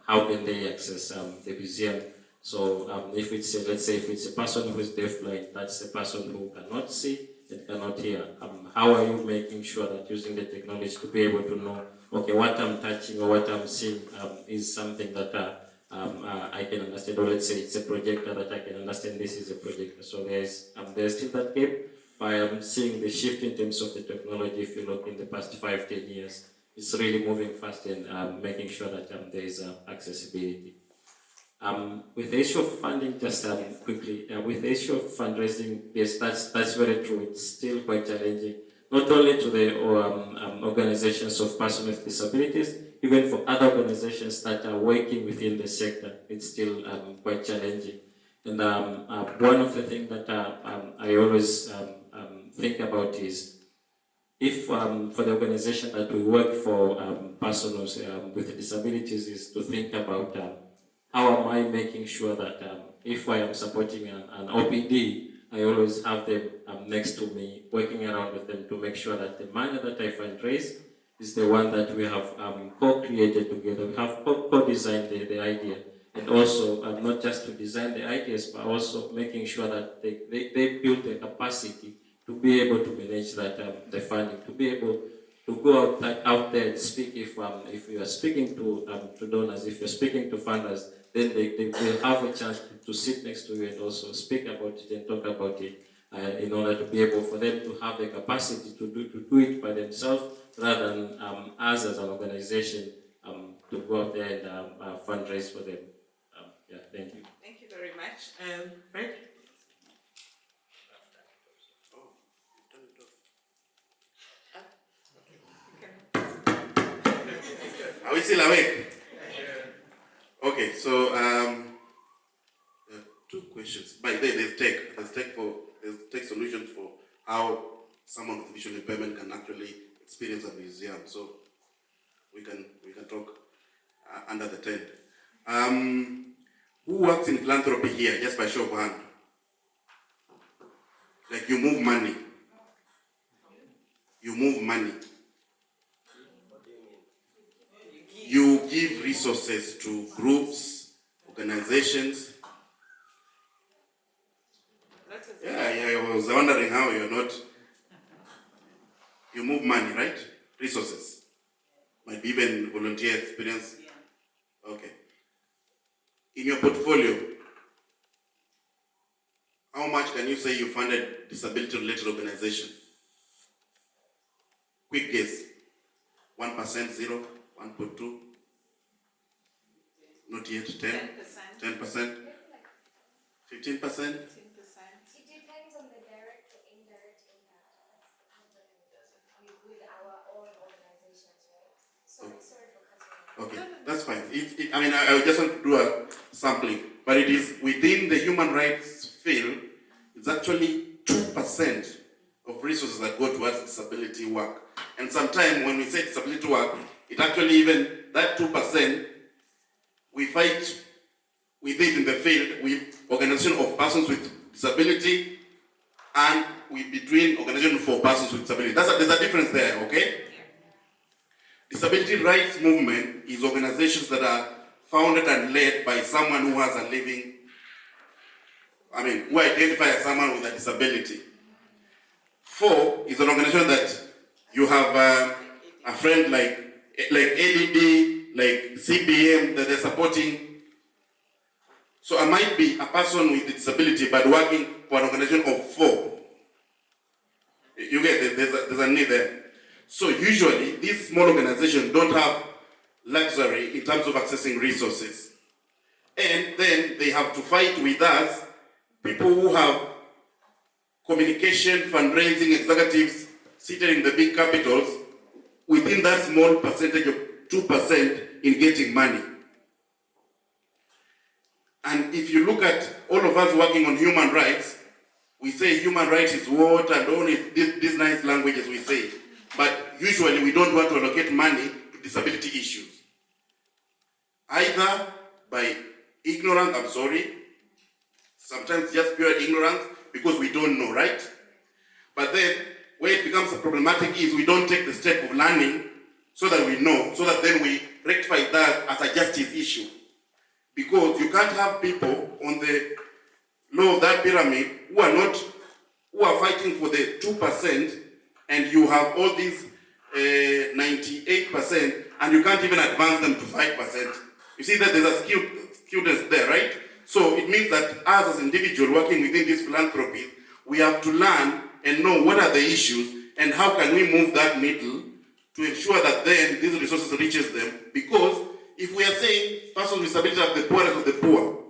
how can they access the museum. So if it's let's say if it's a person who is deafblind, that's the person who cannot see and cannot hear. How are you making sure that using the technology to be able to know, okay, what I'm touching or what I'm seeing is something that I can understand, or let's say it's a projector that I can understand this is a projector. So there's still that gap, but I'm seeing the shift in terms of the technology. If you look in the past 5-10 years, it's really moving fast and making sure that there is accessibility. With the issue of funding, just quickly, with the issue of fundraising, yes, that's very true. It's still quite challenging, not only to the organizations of persons with disabilities, even for other organizations that are working within the sector, it's still quite challenging. And one of the things that I always think about is, if for the organization that we work for, persons with disabilities, is to think about how am I making sure that if I am supporting an OPD, I always have them next to me, working around with them to make sure that the money that I fundraise is the one that we have co-created together. We have co-designed the idea, and also not just to design the ideas, but also making sure that they build the capacity to be able to manage that the funding, to be able to go out there and speak. If you are speaking to donors, if you're speaking to funders, then they will have a chance to sit next to you and also speak about it and talk about it, in order to be able for them to have the capacity to do it by themselves, rather than us as an organization to go out there and fundraise for them. Yeah, thank you. Thank you very much. Fred? Are we still awake? Okay, so two questions. By the way, there's tech solutions for how someone with visual impairment can actually experience a museum. So we can talk under the tent. Who works in philanthropy here? Just by show of hand. Like you move money. You move money. You give resources to groups, organizations. Yeah, I was wondering how you're not. You move money, right? Resources. Might be even volunteer experience. Okay. In your portfolio, how much can you say you funded disability-related organization? Quick guess. 1%, 0, 1.2? Not yet. 10? 10%? 15%? It depends on the direct or indirect impact with our own organizations, right? Sorry for cutting you. Okay, that's fine. I just want to do a sampling, but it is within the human rights field. It's actually 2% of resources that go towards disability work. And sometimes when we say disability work, it actually even, that 2%, we fight with it in the field with organization of persons with disability and between organization for persons with disability. There's a difference there, okay? Disability rights movement is organizations that are founded and led by someone who has a living, who identify as someone with a disability. 4 is an organization that you have a friend like LED, like CBM that they're supporting. So I might be a person with a disability but working for an organization of 4. You get it, there's a need there. So usually these small organizations don't have luxury in terms of accessing resources. And then they have to fight with us, people who have communication, fundraising executives seated in the big capitals within that small percentage of 2% in getting money. And if you look at all of us working on human rights, we say human rights is what, and all these nice languages we say. But usually we don't want to allocate money to disability issues. Either by ignorance, sometimes just pure ignorance, because we don't know, right? But then, where it becomes problematic is we don't take the step of learning so that we know, so that then we rectify that as a justice issue. Because you can't have people on the low of that pyramid who are fighting for the 2%, and you have all these 98%, and you can't even advance them to 5%. You see that there's a skewness there, right? So it means that us as individuals working within this philanthropy, we have to learn and know what are the issues and how can we move that needle to ensure that then these resources reaches them. Because if we are saying persons with disability are the poorest of the poor,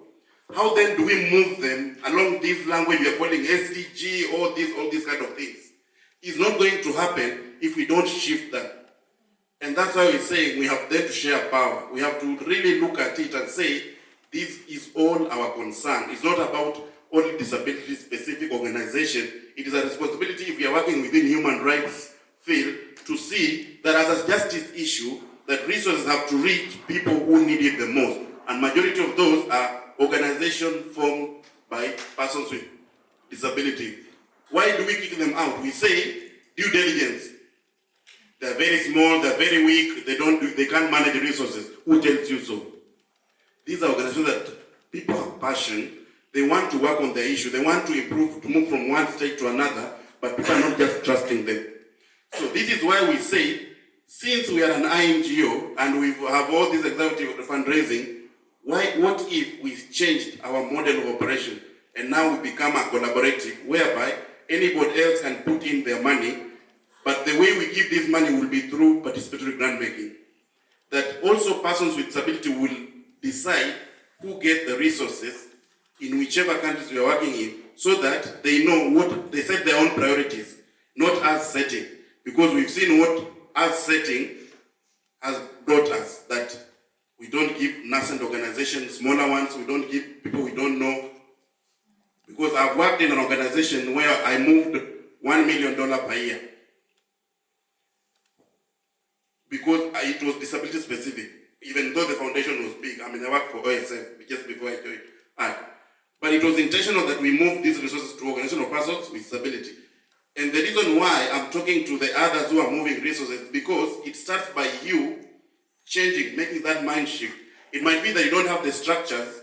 how then do we move them along this language we are calling SDG, all these kind of things? It's not going to happen if we don't shift that. And that's why we're saying we have then to share power. We have to really look at it and say, this is all our concern. It's not about only disability-specific organization. It is a responsibility, if we are working within human rights field, to see that as a justice issue, that resources have to reach people who need it the most. And majority of those are organizations formed by persons with disability. Why do we kick them out? We say due diligence. They're very small, they're very weak, they can't manage the resources. Who tells you so? These are organizations that people have passion, they want to work on the issue, they want to improve, to move from one state to another, but people are not just trusting them. So this is why we say, since we are an INGO and we have all these executive fundraising, what if we changed our model of operation and now we become a collaborative whereby anybody else can put in their money, but the way we give this money will be through participatory grant making. That also persons with disability will decide who gets the resources in whichever countries we are working in, so that they know what, they set their own priorities, not us setting. Because we've seen what us setting has brought us, that we don't give nascent organizations, smaller ones, we don't give people we don't know. Because I've worked in an organization where I moved $1 million per year. Because it was disability specific, even though the foundation was big. I worked for OSF just before I joined. But it was intentional that we move these resources to organizational persons with disability. And the reason why I'm talking to the others who are moving resources, because it starts by you changing, making that mind shift. It might be that you don't have the structures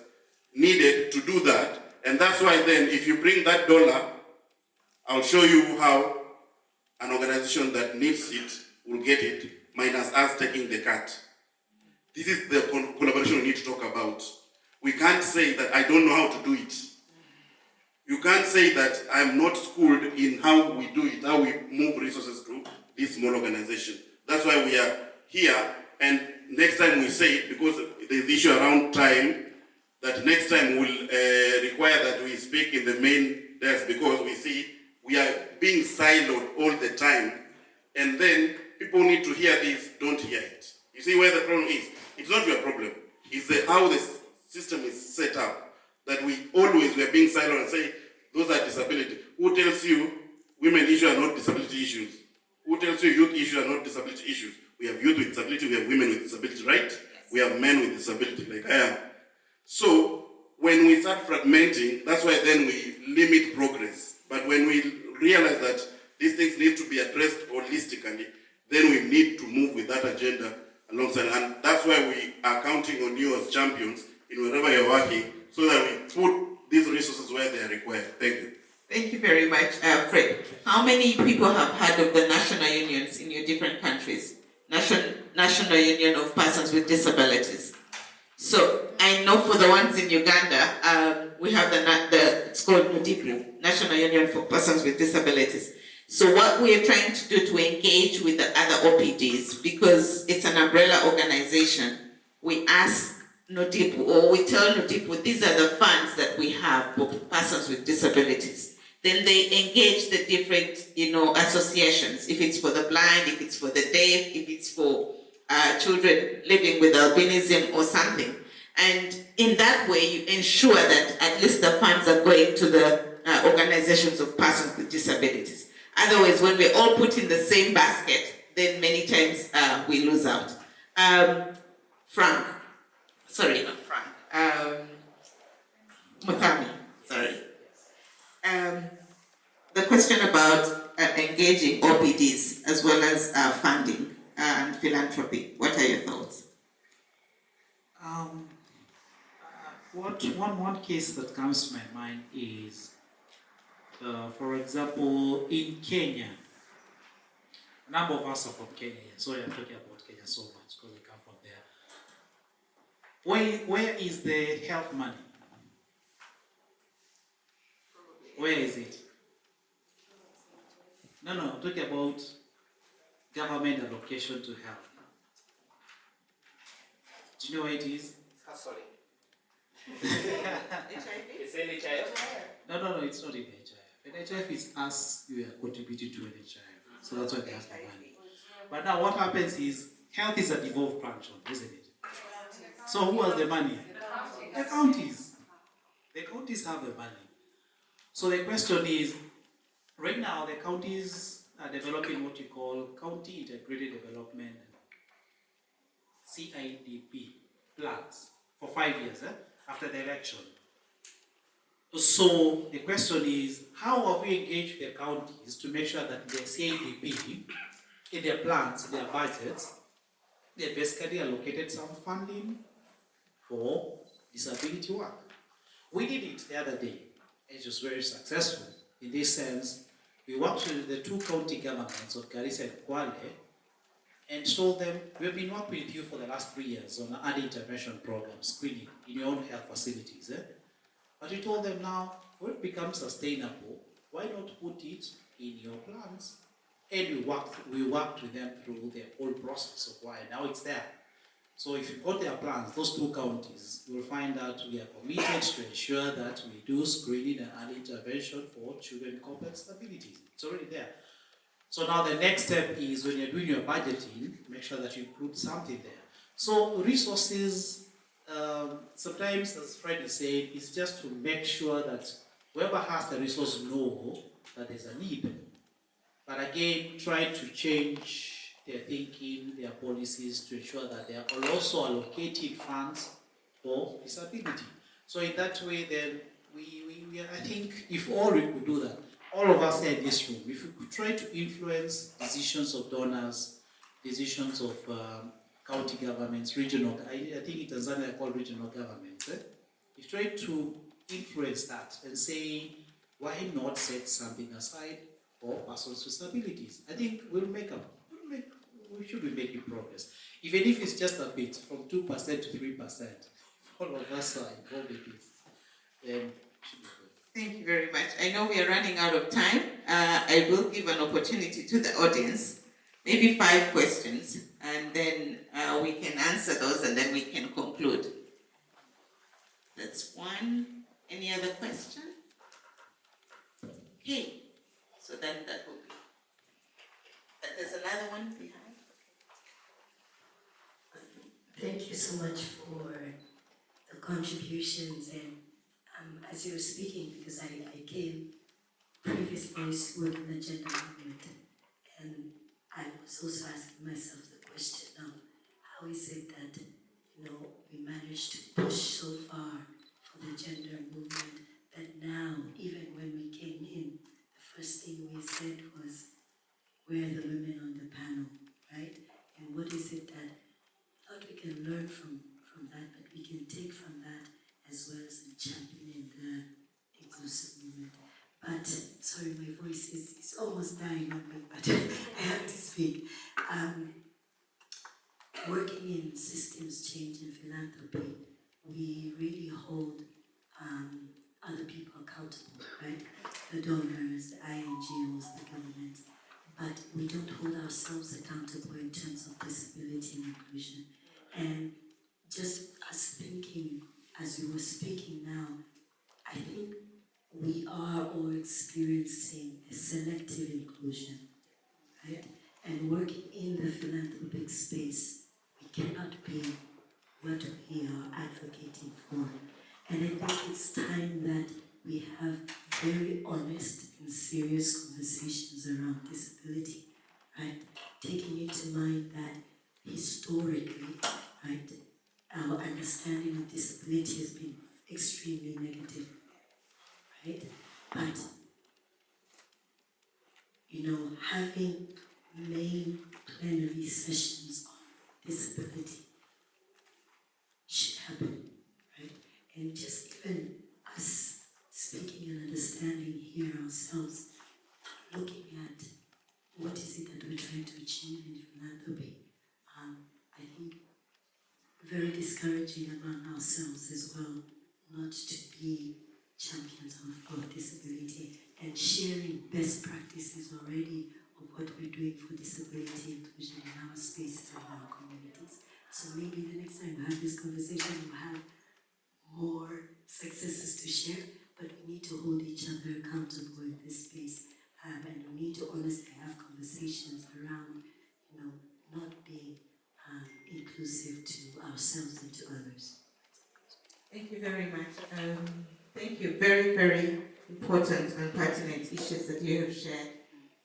needed to do that. And that's why then, if you bring that dollar, I'll show you how an organization that needs it will get it, minus us taking the cut. This is the collaboration we need to talk about. We can't say that I don't know how to do it. You can't say that I'm not schooled in how we do it, how we move resources to this small organization. That's why we are here. And next time we say it, because there's the issue around time, that next time we'll require that we speak in the main desk, because we see we are being siloed all the time. And then people need to hear this, don't hear it. You see where the problem is? It's not your problem. It's how the system is set up. That we are being siloed and say, those are disability. Who tells you women issues are not disability issues? Who tells you youth issues are not disability issues? We have youth with disability, we have women with disability, right? Yes. We have men with disability, like I am. So, when we start fragmenting, that's why then we limit progress. But when we realize that these things need to be addressed holistically, then we need to move with that agenda alongside. And that's why we are counting on you as champions in wherever you're working, so that we put these resources where they are required. Thank you. Thank you very much, Fred. How many people have heard of the national unions in your different countries? National Union of Persons with Disabilities. So I know for the ones in Uganda, we have it's called NUDIPU, National Union for Persons with Disabilities. So what we are trying to do to engage with the other OPDs, because it's an umbrella organization, we ask NUDIPU, or we tell NUDIPU, these are the funds that we have for persons with disabilities. Then they engage the different, associations, if it's for the blind, if it's for the deaf, if it's for children living with albinism or something. And in that way, you ensure that at least the funds are going to the organizations of persons with disabilities. Otherwise, when we're all put in the same basket, then many times we lose out. Mukami, sorry. The question about engaging OPDs as well as funding and philanthropy. What are your thoughts? One case that comes to my mind is, for example, in Kenya. A number of us are from Kenya. Sorry, I'm talking about Kenya so much because I come from there. Where is the health money? Where is it? No, I'm talking about government allocation to health. Do you know where it is? Sorry. It's NHIF? No, it's not in NHIF. NHIF is us, we are contributing to NHIF. So that's why they have the money. But now what happens is, health is a devolved function, isn't it? So who has the money? The counties. The counties have the money. So the question is, right now the counties are developing what you call County Integrated Development, CIDP plans for 5 years after the election. So the question is, how have we engaged the counties to make sure that the CIDP, in their plans, their budgets, they basically allocated some funding for disability work. We did it the other day. It was very successful. In this sense, we worked with the two county governments of Garissa and Kwale and told them, we've been working with you for the last 3 years on an early intervention program, screening in your own health facilities. But we told them now, for it becomes sustainable, why not put it in your plans? And we worked with them through the whole process of why now it's there. So if you've got their plans, those two counties, you'll find that we are committed to ensure that we do screening and early intervention for children with complex disabilities. It's already there. So now the next step is when you're doing your budgeting, make sure that you include something there. So resources, sometimes, as Fred is saying, is just to make sure that whoever has the resource know that there's a need. But again, try to change their thinking, their policies to ensure that they are also allocating funds for disability. So in that way, then I think if all we could do that, all of us here in this room, if we could try to influence decisions of donors, decisions of county governments, regional, I think in Tanzania they're called regional governments. If you try to influence that and say, why not set something aside for persons with disabilities? I think we should be making progress. Even if it's just a bit, from 2% to 3%, if all of us are involved in this, then it should be good. Thank you very much. I know we are running out of time. I will give an opportunity to the audience, maybe 5 questions, and then we can answer those and then we can conclude. That's one. Any other question? Okay. So then that will be. There's another one behind. Thank you so much for the contributions, and as you were speaking, because I came previously with the gender movement, and I was also asking myself the question of how is it that, we managed to push so far for the gender movement that now, even when we came in, the first thing we said was, where are the women on the panel, right? And what is it that not we can learn from that, but we can take from that as well as in championing the inclusive movement. But, sorry, my voice is almost dying on me, but I have to speak. Working in systems change and philanthropy, we really hold other people accountable, right? The donors, the INGOs, the government, but we don't hold ourselves accountable in terms of disability and inclusion. And just as you were speaking now, I think we are all experiencing a selective inclusion, right? And working in the philanthropic space, we cannot be what we are advocating for. And I think it's time that we have very honest and serious conversations around disability, right? Taking into mind that historically, right, our understanding of disability has been extremely negative, right? But, having main plenary sessions on disability should happen, right? And just even us speaking and understanding here ourselves, looking at what is it that we're trying to achieve in philanthropy. I think very discouraging among ourselves as well, not to be champions of disability and sharing best practices already of what we're doing for disability inclusion in our spaces and our communities. So maybe the next time we have this conversation, we'll have more successes to share, but we need to hold each other accountable in this space. And we need to honestly have conversations around, not being inclusive to ourselves and to others. Thank you very much. Thank you. Very, very important and pertinent issues that you have shared.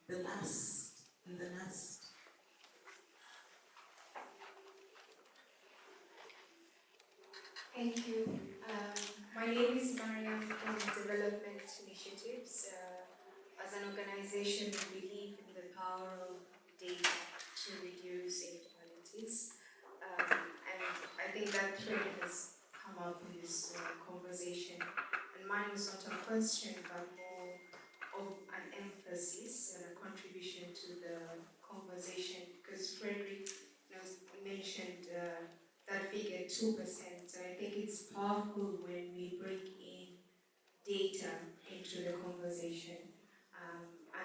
The last. Thank you. My name is Mariam from Development Initiatives. As an organization, we believe in the power of data to reduce inequalities. And I think that trend has come up in this conversation. And mine was not a question, but more of an emphasis and a contribution to the conversation, because Frederick mentioned that figure 2%. So I think it's powerful when we bring in data into the conversation.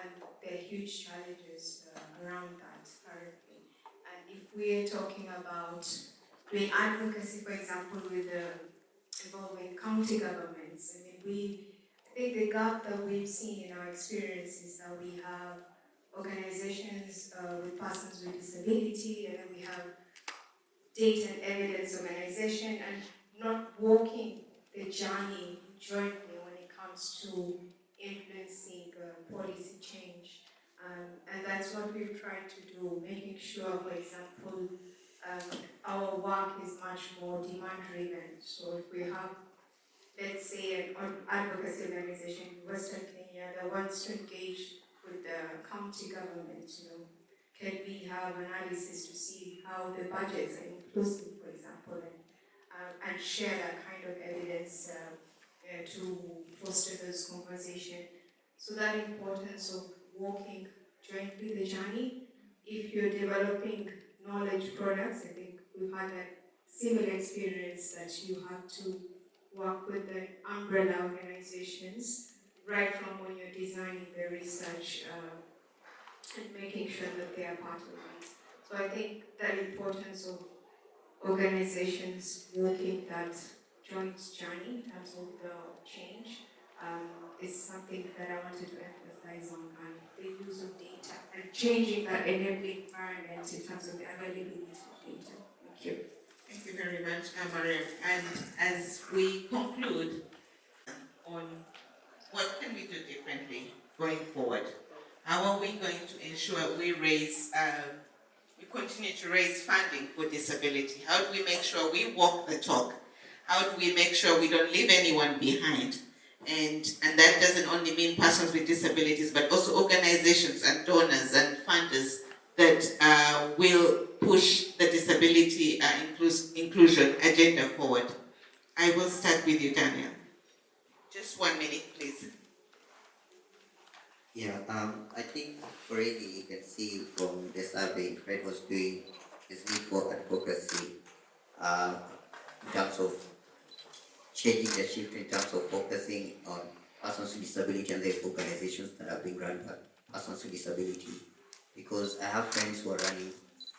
And there are huge challenges around that currently. And if we're talking about doing advocacy, for example, with involving county governments, I think the gap that we've seen in our experience is that we have organizations with persons with disability, and then we have data and evidence organization, and not walking the journey jointly when it comes to influencing policy change. And that's what we've tried to do, making sure, for example, our work is much more demand-driven. So if we have, let's say, an advocacy organization in Western Kenya that wants to engage with the county government, can we have analysis to see how the budgets are inclusive, for example, and share that kind of evidence to foster those conversations. So that importance of walking jointly the journey. If you're developing knowledge products, I think we've had a similar experience that you have to work with the umbrella organizations right from when you're designing the research and making sure that they are part of it. So I think that importance of organizations walking that joint journey in terms of the change is something that I wanted to emphasize on, and the use of data and changing that enabling environment in terms of the availability of data. Thank you. Thank you very much, Mariam. And as we conclude on what can we do differently going forward, How are we going to ensure we continue to raise funding for disability? How do we make sure we walk the talk? How do we make sure we don't leave anyone behind? And that doesn't only mean persons with disabilities, but also organizations and donors and funders that will push the disability inclusion agenda forward. I will start with you, Daniel. Just 1 minute, please. Yeah, I think already you can see from the survey Fred was doing is need for advocacy in terms of changing the shift in terms of focusing on persons with disability and the organizations that are being run by persons with disability. Because I have friends who are running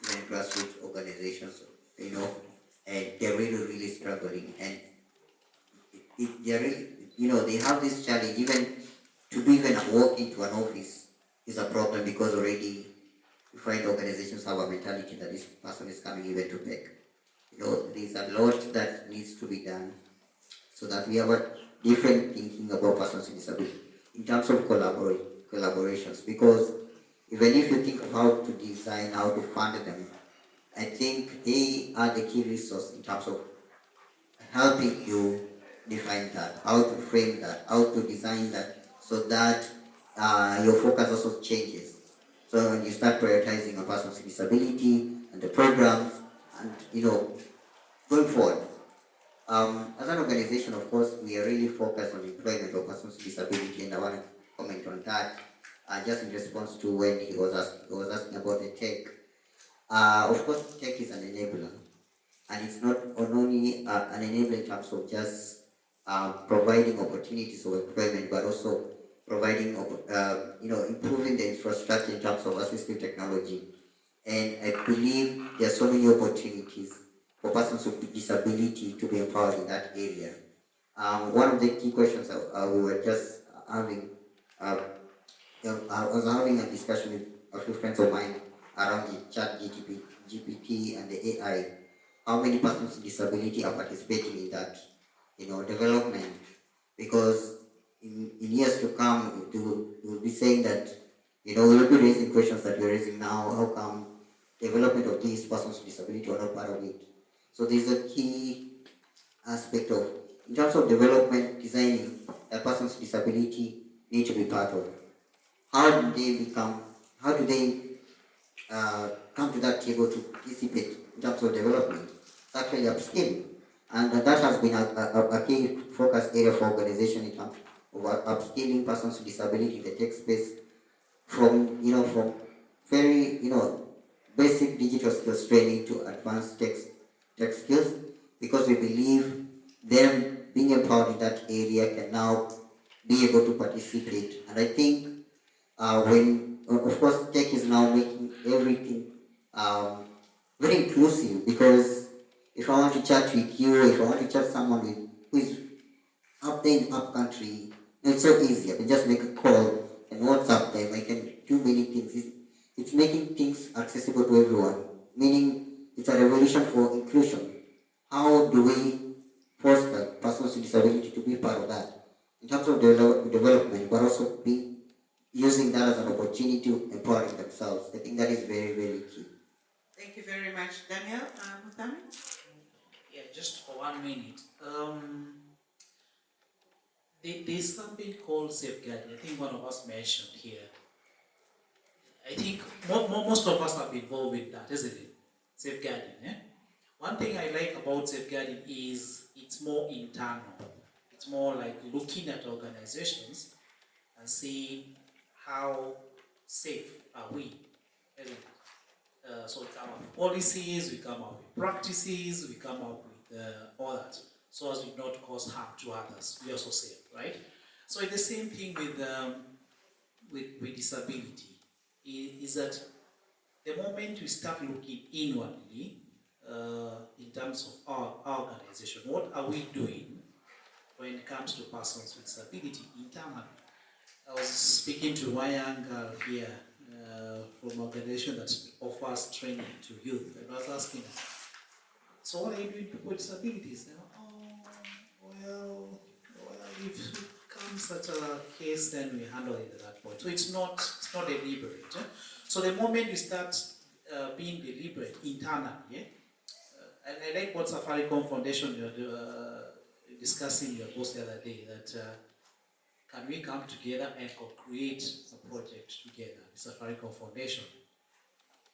many grassroots organizations, and they're really struggling. And they're really, they have this challenge. Even to be even walk into an office is a problem because already you find organizations have a mentality that this person is coming even to beg. There's a lot that needs to be done so that we have a different thinking about persons with disability in terms of collaborations. Because even if you think of how to design, how to fund them, I think they are the key resource in terms of helping you define that, how to frame that, how to design that, so that your focus also changes. So when you start prioritizing a person's disability and the programs, and going forward, as an organization, of course, we are really focused on employment of persons with disability, and I want to comment on that. Just in response to when he was asking about the tech. Of course, tech is an enabler, and it's not only an enabler in terms of just providing opportunities of employment, but also providing, improving the infrastructure in terms of assistive technology. And I believe there are so many opportunities for persons with disability to be empowered in that area. One of the key questions we were just having, I was having a discussion with a few friends of mine around the chat GPT and the AI. How many persons with disability are participating in that, development? Because in years to come, we'll be saying that, we'll be raising questions that we're raising now. How come development of these persons with disability are not part of it? So there's a key aspect of, in terms of development, designing, that persons with disability need to be part of. How do they come to that table to participate in terms of development? It's actually upskilling. And that has been a key focus area for organization in terms of upskilling persons with disability in the tech space from very, basic digital skills training to advanced tech skills, because we believe them being empowered in that area can now be able to participate. And I think of course, tech is now making everything very inclusive, because if I want to chat with you, if I want to chat someone who is up there in up country, it's so easy. I can just make a call and WhatsApp them. I can do many things. It's making things accessible to everyone, meaning it's a revolution for inclusion. How do we foster persons with disability to be part of that in terms of development, but also be using that as an opportunity to empower themselves? I think that is very, very key. Thank you very much, Daniel. Mutami? Yeah, just for 1 minute. There's something called safeguarding. I think one of us mentioned here. I think most of us have been involved with that, isn't it? Safeguarding. One thing I like about safeguarding is it's more internal. It's more like looking at organizations and seeing how safe are we, isn't it? So we come up with policies, we come up with practices, we come up with all that, so as we not cause harm to others. We also safe, right? So it's the same thing with disability. Is that the moment we start looking inwardly in terms of our organization, what are we doing when it comes to persons with disability internally? I was speaking to one young girl here from an organization that offers training to youth, and I was asking her, so what are you doing to people with disabilities? And, well, if you come such a case, then we handle it at that point. So it's not deliberate. So the moment you start being deliberate internally, I like what Safaricom Foundation you're discussing your boss the other day, that can we come together and co-create a project together, the Safaricom Foundation?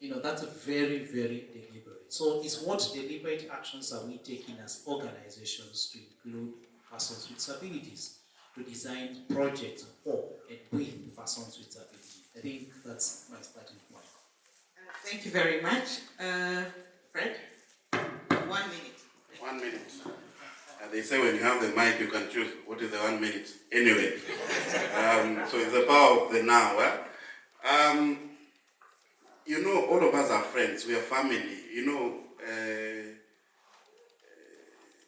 That's a very, very deliberate. So it's what deliberate actions are we taking as organizations to include persons with disabilities, to design projects for and with persons with disabilities. I think that's my starting point. Thank you very much. Fred, 1 minute. 1 minute. They say when you have the mic, you can choose what is the 1 minute. Anyway, so it's the power of the now. All of us are friends. We are family.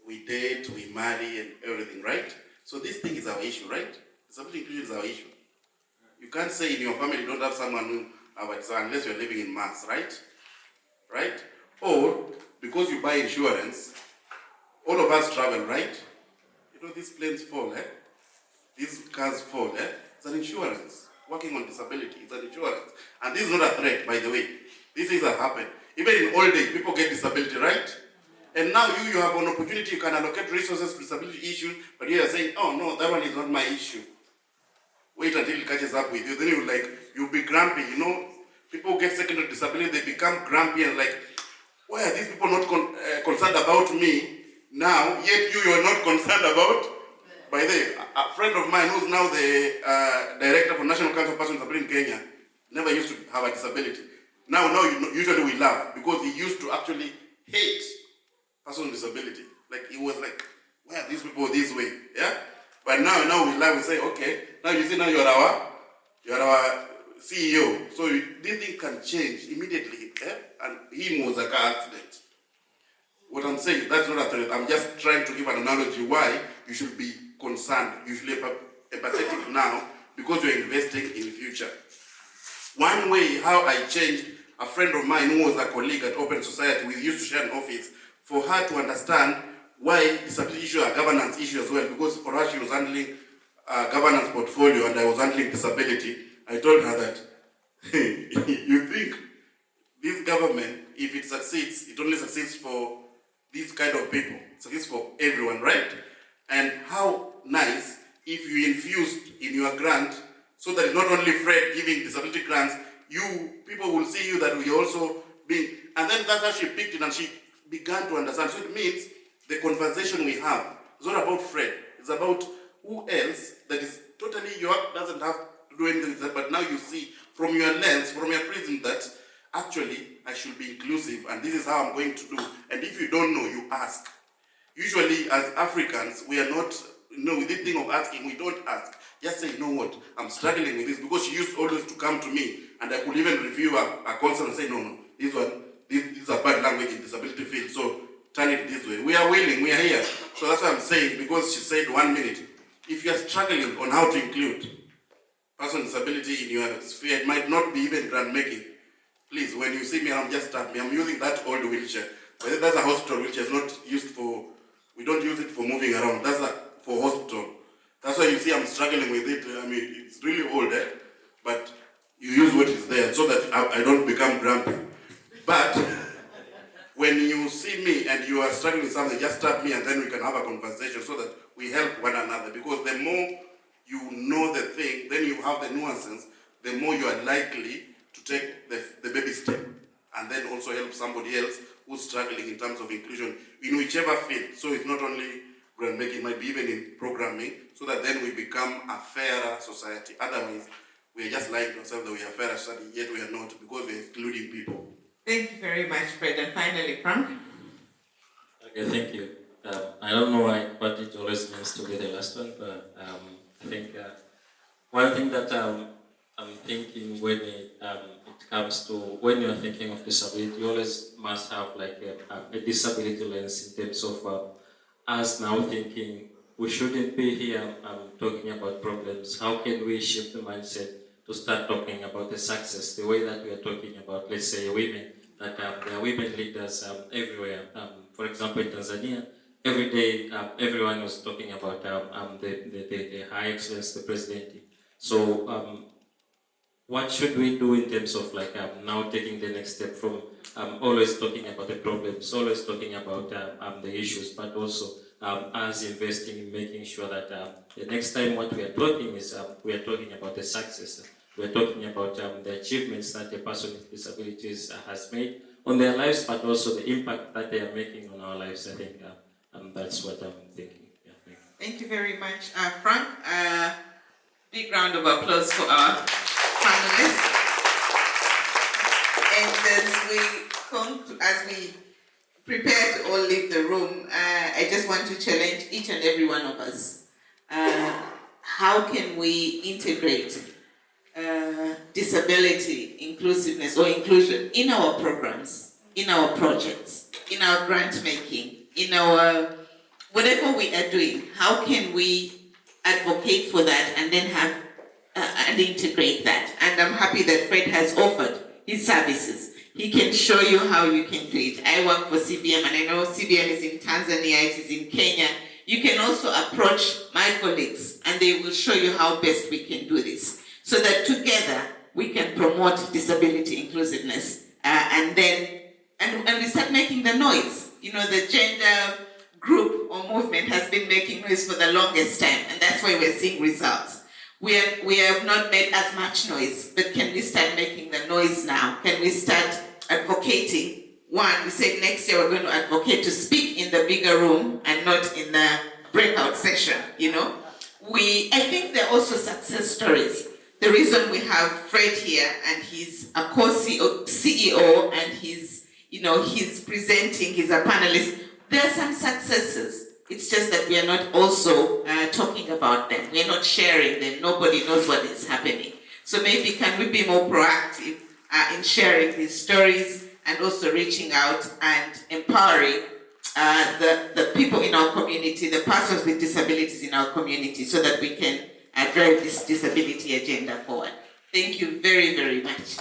We date, we marry, and everything, right? So this thing is our issue, right? Disability inclusion is our issue. You can't say in your family you don't have someone who unless you're living in mass, right? Right? Or because you buy insurance, all of us travel, right? These planes fall, These cars fall, It's an insurance. Working on disability, it's an insurance. And this is not a threat, by the way. These things have happened. Even in old age, people get disability, right? And now you have an opportunity, you can allocate resources to disability issues, but you are saying, oh no, that one is not my issue. Wait until it catches up with you. Then you'll be grumpy, People get secondary disability, they become grumpy and like, why are these people not concerned about me now, yet you are not concerned about? By the way, a friend of mine who's now the director for National Council of Persons with Disability in Kenya, never used to have a disability. Now usually we laugh because he used to actually hate persons with disability. Like he was like, why are these people this way? Yeah? But now we laugh, we say, okay, now you see now you're our CEO. So this thing can change immediately. And him was a car accident. What I'm saying, that's not a threat. I'm just trying to give an analogy why you should be concerned, you should be empathetic now because you're investing in the future. One way how I changed, a friend of mine who was a colleague at Open Society, we used to share an office, for her to understand why disability issues are governance issues as well, because for her she was handling governance portfolio and I was handling disability. I told her that, you think this government, if it succeeds, it only succeeds for these kind of people. It succeeds for everyone, right? And how nice if you infused in your grant so that it's not only Fred giving disability grants, people will see you that we also being, and then that's how she picked it and she began to understand. So it means the conversation we have is not about Fred, it's about who else that is totally doesn't have to do anything with that, but now you see from your lens, from your prism that actually I should be inclusive and this is how I'm going to do. And if you don't know, you ask. Usually as Africans, we are not, with this thing of asking, we don't ask. Just say, you know what, I'm struggling with this, because she used always to come to me and I could even review a concern and say, no, this is a bad language in disability field, so turn it this way. We are willing, we are here. So that's what I'm saying, because she said 1 minute. If you are struggling on how to include person with disability in your sphere, it might not be even grant making. Please, when you see me around, just tap me. I'm using that old wheelchair. But that's a hospital wheelchair. It's not used for, we don't use it for moving around. That's for hospital. That's why you see I'm struggling with it. I mean, it's really old, but you use what is there so that I don't become grumpy. But when you see me and you are struggling with something, just tap me and then we can have a conversation so that we help one another. Because the more you know the thing, then you have the nuances, the more you are likely to take the baby step and then also help somebody else who's struggling in terms of inclusion in whichever field. So it's not only grant making, it might be even in programming, so that then we become a fairer society. Otherwise, we are just lying to ourselves that we are a fairer society, yet we are not, because we are excluding people. Thank you very much, Fred. And finally, Frank. Okay, thank you. I don't know what it always means to be the last one, but I think one thing that I'm thinking when it comes to, when you're thinking of disability, you always must have like a disability lens in terms of us now thinking we shouldn't be here talking about problems. How can we shift the mindset to start talking about the success, the way that we are talking about, let's say, women, that there are women leaders everywhere. For example, in Tanzania, every day everyone was talking about the high excellence, the presidency. So what should we do in terms of like now taking the next step from always talking about the problems, always talking about the issues, but also us investing in making sure that the next time what we are talking is we are talking about the success. We are talking about the achievements that a person with disabilities has made on their lives, but also the impact that they are making on our lives. I think that's what I'm thinking. Yeah, Thank you very much, Frank. Big round of applause for our panelists. And as we prepare to all leave the room, I just want to challenge each and every one of us. How can we integrate disability, inclusiveness, or inclusion in our programs, in our projects, in our grant making, in our whatever we are doing? How can we advocate for that and then have and integrate that? And I'm happy that Fred has offered his services. He can show you how you can do it. I work for CBM, and I know CBM is in Tanzania, it is in Kenya. You can also approach my colleagues and they will show you how best we can do this, so that together we can promote disability inclusiveness and we start making the noise. You know, the gender group or movement has been making noise for the longest time, and that's why we're seeing results. We have not made as much noise, but can we start making the noise now? Can we start advocating? One, we said next year we're going to advocate to speak in the bigger room and not in the breakout session, you know? I think there are also success stories. The reason we have Fred here, and he's a co-CEO, and he's presenting, he's a panelist. There are some successes. It's just that we are not also talking about them. We are not sharing them. Nobody knows what is happening. So maybe can we be more proactive in sharing these stories and also reaching out and empowering the people in our community, the persons with disabilities in our community, so that we can drive this disability agenda forward. Thank you very, very much.